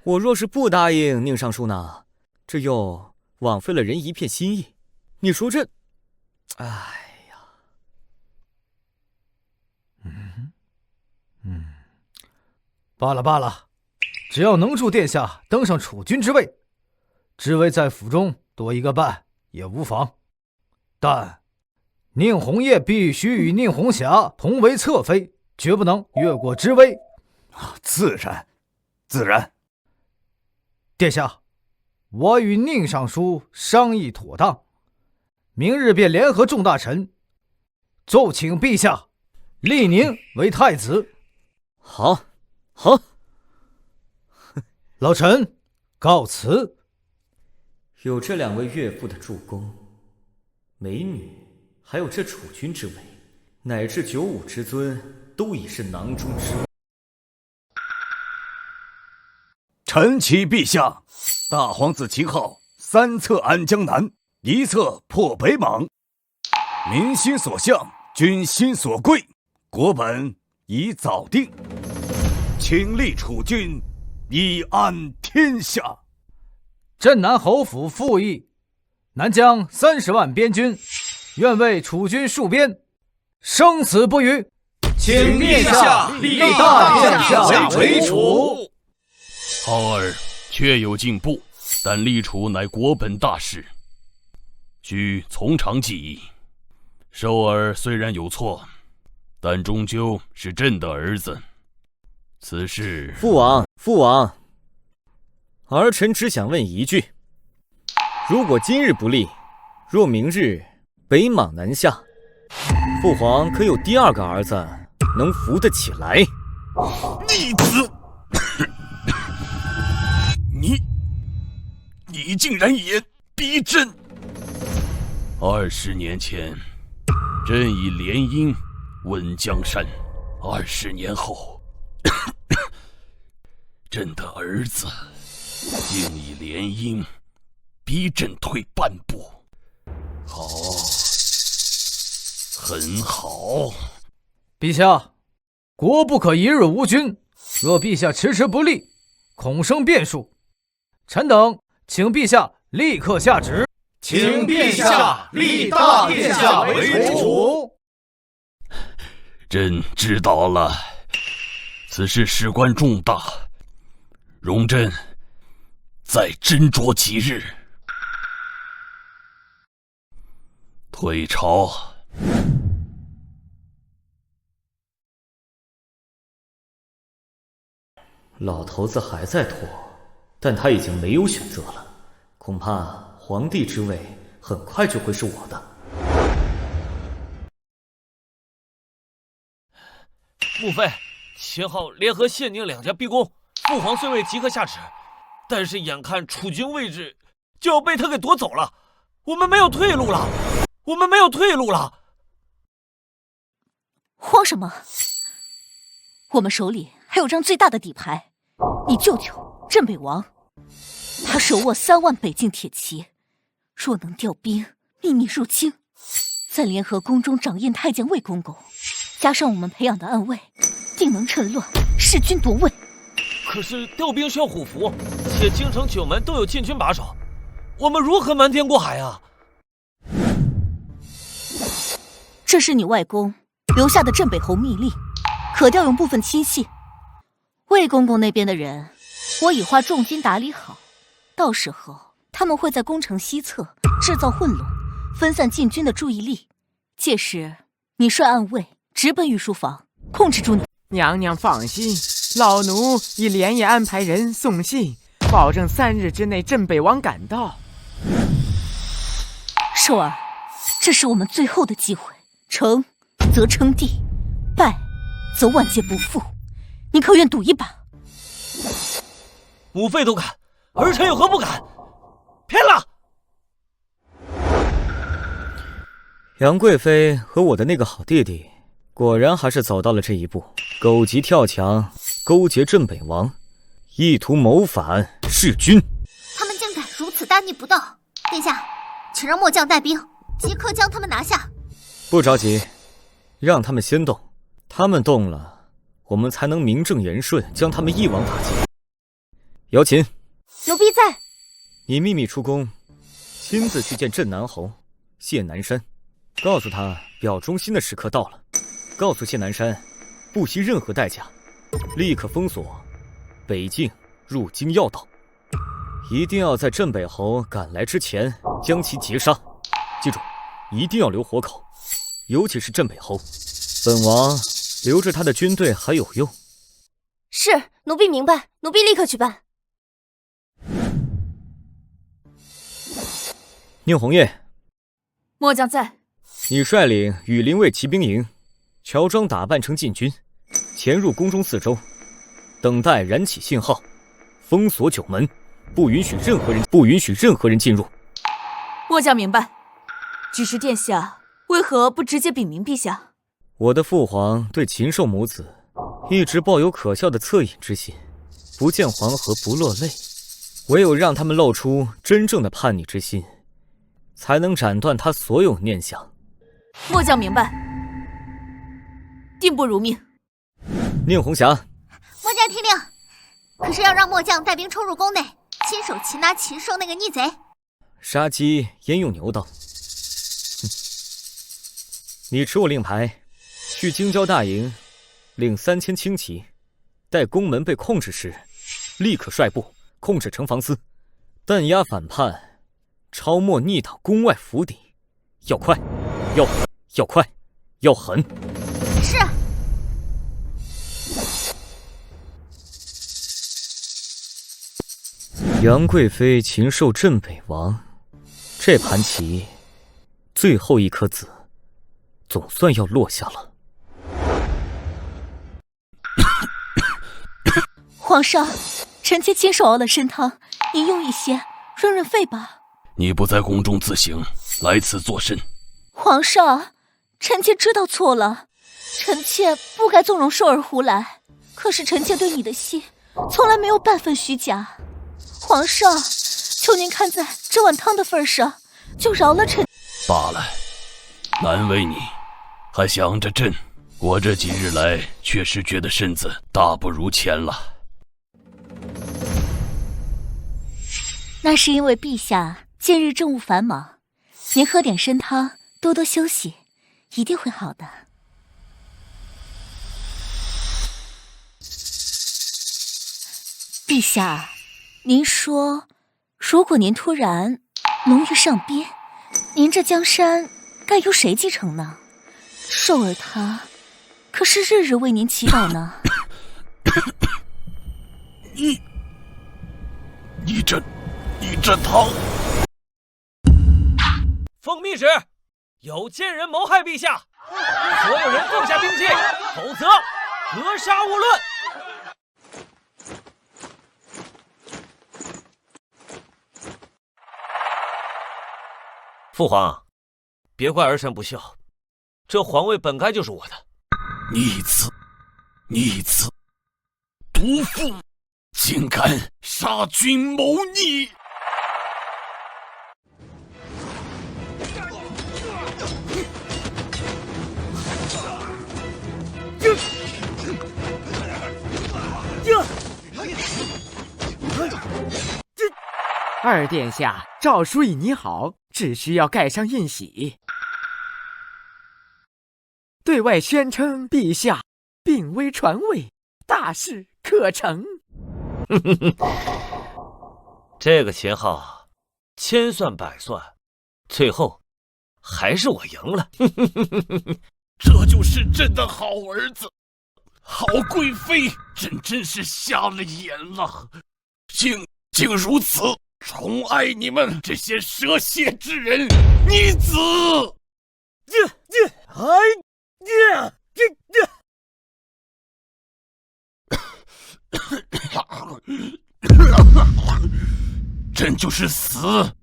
Speaker 1: 我若是不答应宁尚书呢，这又枉费了人一片心意。你说这，哎呀，
Speaker 13: 罢了罢了，只要能助殿下登上储君之位，知微在府中多一个伴也无妨。但宁红叶必须与宁红霞同为侧妃，绝不能越过之威。
Speaker 7: 自然，自然。
Speaker 13: 殿下，我与宁尚书商议妥当，明日便联合众大臣，奏请陛下立宁为太子。
Speaker 1: 好，好。
Speaker 13: 老臣告辞。
Speaker 1: 有这2位岳父的助攻，美女，还有这储君之位，乃至九五之尊，都已是囊中之物。
Speaker 7: 臣启陛下，大皇子秦昊3策安江南，1策破北莽，民心所向，军心所归，国本已早定，请立储君，以安天下。
Speaker 13: 镇南侯府复议，南疆30万边军，愿为储君戍边，生死不渝。
Speaker 12: 请陛下立大殿下为储。
Speaker 9: 浩儿确有进步，但立储乃国本大事，需从长计议。寿儿虽然有错，但终究是朕的儿子。此事，
Speaker 1: 父王，儿臣只想问一句：如果今日不立，若明日北莽南下，父皇可有第2个儿子能扶得起来？
Speaker 9: 逆子！你竟然也逼朕！20年前，朕以联姻稳江山；20年后，朕的儿子竟以联姻逼朕退半步。好，很好。
Speaker 13: 陛下，国不可一日无君，若陛下迟迟不立，恐生变数。臣等请陛下立刻下旨，
Speaker 12: 请陛下立大殿下为主。
Speaker 9: 朕知道了，此事事关重大，容朕再斟酌几日。退朝。
Speaker 1: 老头子还在拖，但他已经没有选择了，恐怕皇帝之位很快就会是我的。
Speaker 4: 母妃，秦昊联合谢宁2家逼宫，父皇虽未即刻下旨，但是眼看储君位置就要被他给夺走了，我们没有退路了，
Speaker 5: 慌什么？我们手里还有张最大的底牌，你舅舅镇北王，他手握3万北境铁骑，若能调兵秘密入京，再联合宫中掌印太监魏公公，加上我们培养的暗卫，定能趁乱弑君夺位。
Speaker 4: 可是调兵需要虎符，且京城9门都有禁军把守，我们如何瞒天过海啊？
Speaker 5: 这是你外公留下的镇北侯密令，可调用部分亲信。魏公公那边的人，我已化重金打理好，到时候他们会在宫城西侧制造混乱，分散禁军的注意力。届时，你率暗卫直奔御书房，控制住你。
Speaker 6: 娘娘放心，老奴已连夜安排人送信，保证3日之内镇北王赶到。
Speaker 5: 寿儿，这是我们最后的机会，成则称帝，败则万劫不复。你可愿赌一把？
Speaker 4: 母妃都敢，儿臣有何不敢？偏了！
Speaker 1: 杨贵妃和我的那个好弟弟，果然还是走到了这一步，狗急跳墙，勾结镇北王，意图谋反弑君。
Speaker 11: 他们竟敢如此大逆不道！殿下，请让末将带兵，即刻将他们拿下。
Speaker 1: 不着急，让他们先动，他们动了，我们才能名正言顺将他们一网打尽。姚琴，
Speaker 3: 奴婢在。
Speaker 1: 你秘密出宫，亲自去见镇南侯谢南山，告诉他表忠心的时刻到了，告诉谢南山，不惜任何代价，立刻封锁北境入京要道，一定要在镇北侯赶来之前将其截杀。记住，一定要留活口，尤其是镇北侯。本王留着他的军队还有用。
Speaker 3: 是，奴婢明白，奴婢立刻去办。
Speaker 1: 宁红叶，
Speaker 14: 末将在。
Speaker 1: 你率领羽林卫骑兵营，乔装打扮成禁军，潜入宫中四周，等待燃起信号，封锁九门，不允许任何人进入。
Speaker 14: 末将明白。只是殿下为何不直接禀明陛下？
Speaker 1: 我的父皇对禽兽母子一直抱有可笑的恻隐之心，不见黄河不落泪，唯有让他们露出真正的叛逆之心，才能斩断他所有念想。
Speaker 14: 末将明白，定不如命。
Speaker 1: 宁红霞，
Speaker 11: 末将听令。可是要让末将带兵冲入宫内，亲手擒拿禽兽那个逆贼。
Speaker 1: 杀鸡焉用牛刀？你持我令牌，去京郊大营，领3000轻骑，待宫门被控制时，立刻率部控制城防司，弹压反叛，抄没逆党宫外府邸，要快，要快，要狠。
Speaker 11: 是。
Speaker 1: 杨贵妃禽兽镇北王，这盘棋最后一颗子总算要落下了。
Speaker 5: 皇上，臣妾亲手熬了参汤，饮用一些，润润肺吧。
Speaker 9: 你不在宫中自省，来此作甚？
Speaker 5: 皇上，臣妾知道错了，臣妾不该纵容兽儿胡来。可是臣妾对你的心，从来没有半分虚假。皇上，求您看在这碗汤的份上，就饶了臣。
Speaker 9: 罢了，难为你，还想着朕。我这几日来确实觉得身子大不如前了。
Speaker 5: 那是因为陛下近日政务繁忙，您喝点参汤，多多休息，一定会好的。陛下，您说，如果您突然龙驭上宾，您这江山该由谁继承呢？寿儿他可是日日为您祈祷呢。
Speaker 8: 你这汤！
Speaker 4: 奉密旨，有奸人谋害陛下，所有人放下兵器，否则格杀勿论。父皇，别怪儿臣不孝，这皇位本该就是我的。
Speaker 9: 逆子，毒妇，竟敢杀君谋逆！
Speaker 6: 二殿下，诏书已拟好，只需要盖上印玺，对外宣称陛下病危传位，大事可成。
Speaker 4: 这个秦昊千算百算，最后还是我赢了。
Speaker 9: 这就是朕的好儿子，好贵妃，朕真是瞎了眼了，竟如此宠爱你们这些蛇蝎之人，逆子！朕就是死，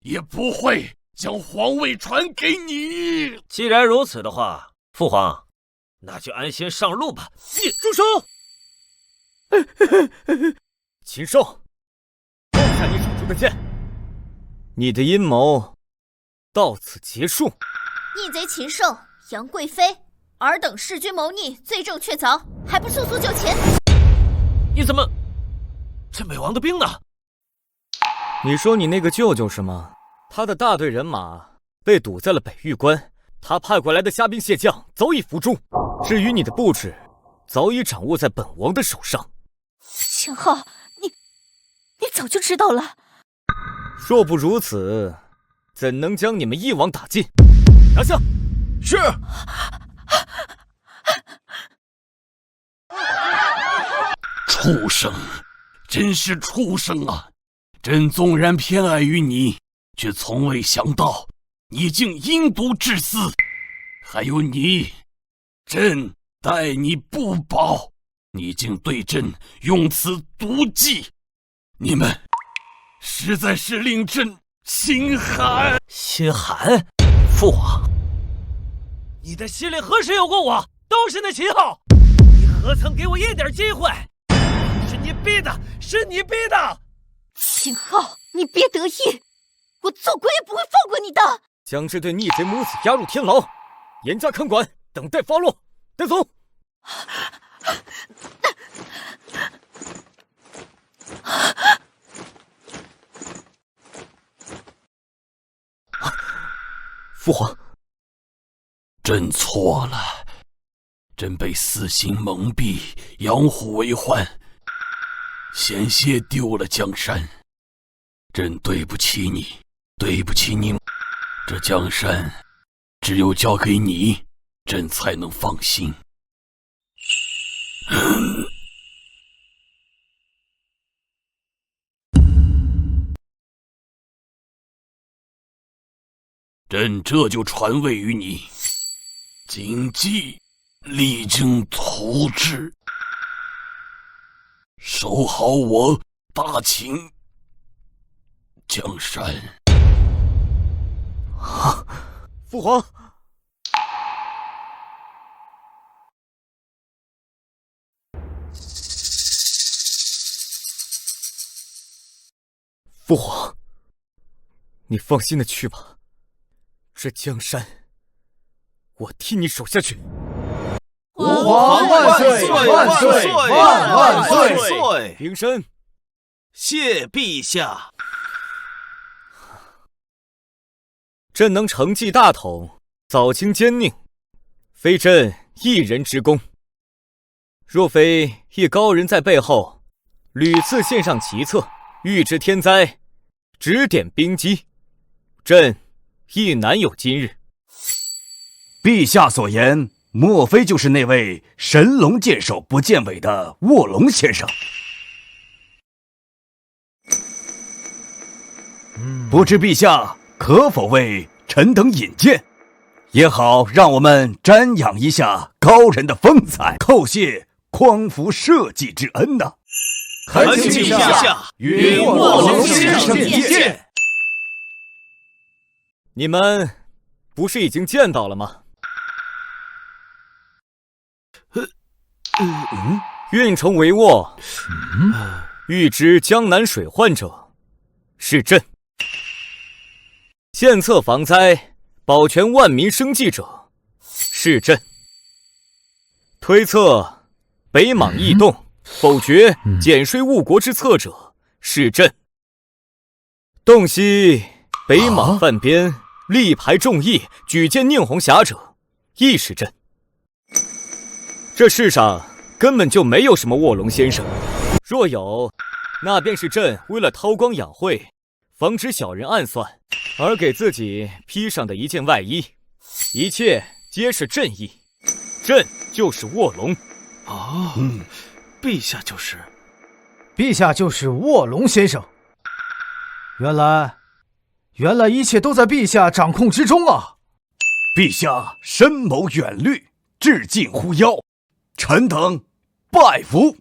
Speaker 9: 也不会将皇位传给你。
Speaker 4: 既然如此的话，父皇，那就安心上路吧。
Speaker 1: 住手！禽兽，放下你手中的剑！你的阴谋到此结束。
Speaker 11: 逆贼禽兽杨贵妃，尔等弑君谋逆，罪证确凿，还不速速就擒！
Speaker 4: 你怎么？镇北王的兵呢？
Speaker 1: 你说你那个舅舅是吗？他的大队人马被堵在了北玉关，他派过来的虾兵蟹将早已伏诛。至于你的布置，早已掌握在本王的手上。
Speaker 5: 秦昊，你早就知道了。
Speaker 1: 若不如此，怎能将你们一网打尽？拿下！
Speaker 15: 是。
Speaker 9: 畜生，真是畜生啊！朕纵然偏爱于你，却从未想到你竟阴毒至死。还有你，朕待你不薄，你竟对朕用此毒计，你们实在是令朕心寒。
Speaker 4: 心寒？父王，你的心里何时有过我？都是那秦昊，你何曾给我一点机会？是你逼的，是你逼的！
Speaker 2: 秦昊，你别得意，我做鬼也不会放过你的！
Speaker 1: 将这对逆贼母子押入天牢，严加看管，等待发落。带走。
Speaker 9: 父皇，朕错了，朕被私心蒙蔽，养虎为患，险些丢了江山。朕对不起你，对不起你。这江山只有交给你，朕才能放心。朕这就传位于你，谨记励精图治，守好我大秦江山。
Speaker 1: 啊，父皇！父皇，你放心的去吧。这江山，我替你守下去。
Speaker 13: 吾皇万岁！万岁！万岁！
Speaker 1: 平身。
Speaker 8: 谢陛下。
Speaker 1: 朕能承继大统，早清奸佞，非朕一人之功。若非一高人在背后屡次献上奇策，预知天灾，指点兵机，朕亦难有今日。
Speaker 7: 陛下所言，莫非就是那位神龙见首不见尾的卧龙先生？不知陛下可否为臣等引荐，也好让我们瞻仰一下高人的风采，叩谢匡扶社稷之恩呐！
Speaker 8: 恳请陛下与卧龙先生一见。
Speaker 1: 你们不是已经见到了吗？运筹帷幄，预知江南水患者是朕；献策防灾，保全万民生计者是朕；推测北莽异动，否决减税误国之策者是朕；洞悉北莽犯边，力排众议，举荐宁红霞者亦是朕。这世上根本就没有什么卧龙先生，若有，那便是朕为了韬光养晦，防止小人暗算，而给自己披上的一件外衣。一切皆是朕意，朕就是卧龙。
Speaker 8: 啊，陛下就是，
Speaker 13: 陛下就是卧龙先生。原来一切都在陛下掌控之中啊！
Speaker 7: 陛下深谋远虑，至近乎妖，臣等拜服。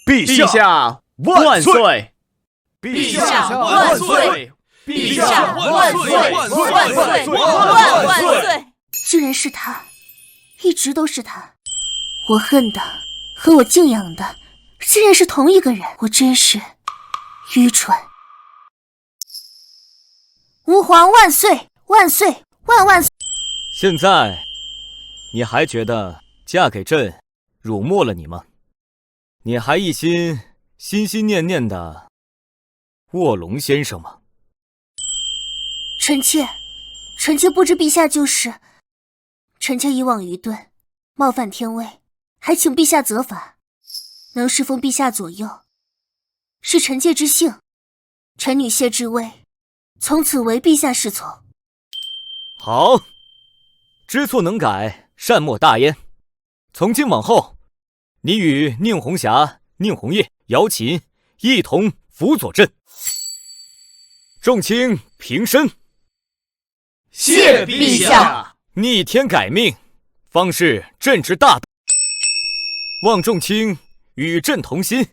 Speaker 7: 陛下万岁！
Speaker 2: 陛下万岁！陛下万岁！万岁！万岁！
Speaker 11: 居然是他，一直都是他。我恨的和我敬仰的，竟然是同一个人，我真是愚蠢。吾皇万岁！万岁！万岁！
Speaker 1: 现在，你还觉得嫁给朕辱没了你吗？你还一心心念念的卧龙先生吗？
Speaker 11: 臣妾不知陛下就是，臣妾以往愚钝，冒犯天威，还请陛下责罚。能侍奉陛下左右，是臣妾之幸。臣女谢之威，从此为陛下侍从。
Speaker 1: 好，知错能改，善莫大焉。从今往后，你与宁红霞、宁红叶、姚琴一同辅佐朕。众卿平身。
Speaker 15: 谢陛下。
Speaker 1: 逆天改命，方是朕之大德。望众卿与朕同心，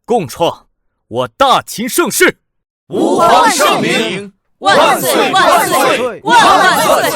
Speaker 1: 共创我大秦盛世。
Speaker 15: 吾皇圣明，万岁万岁万万岁！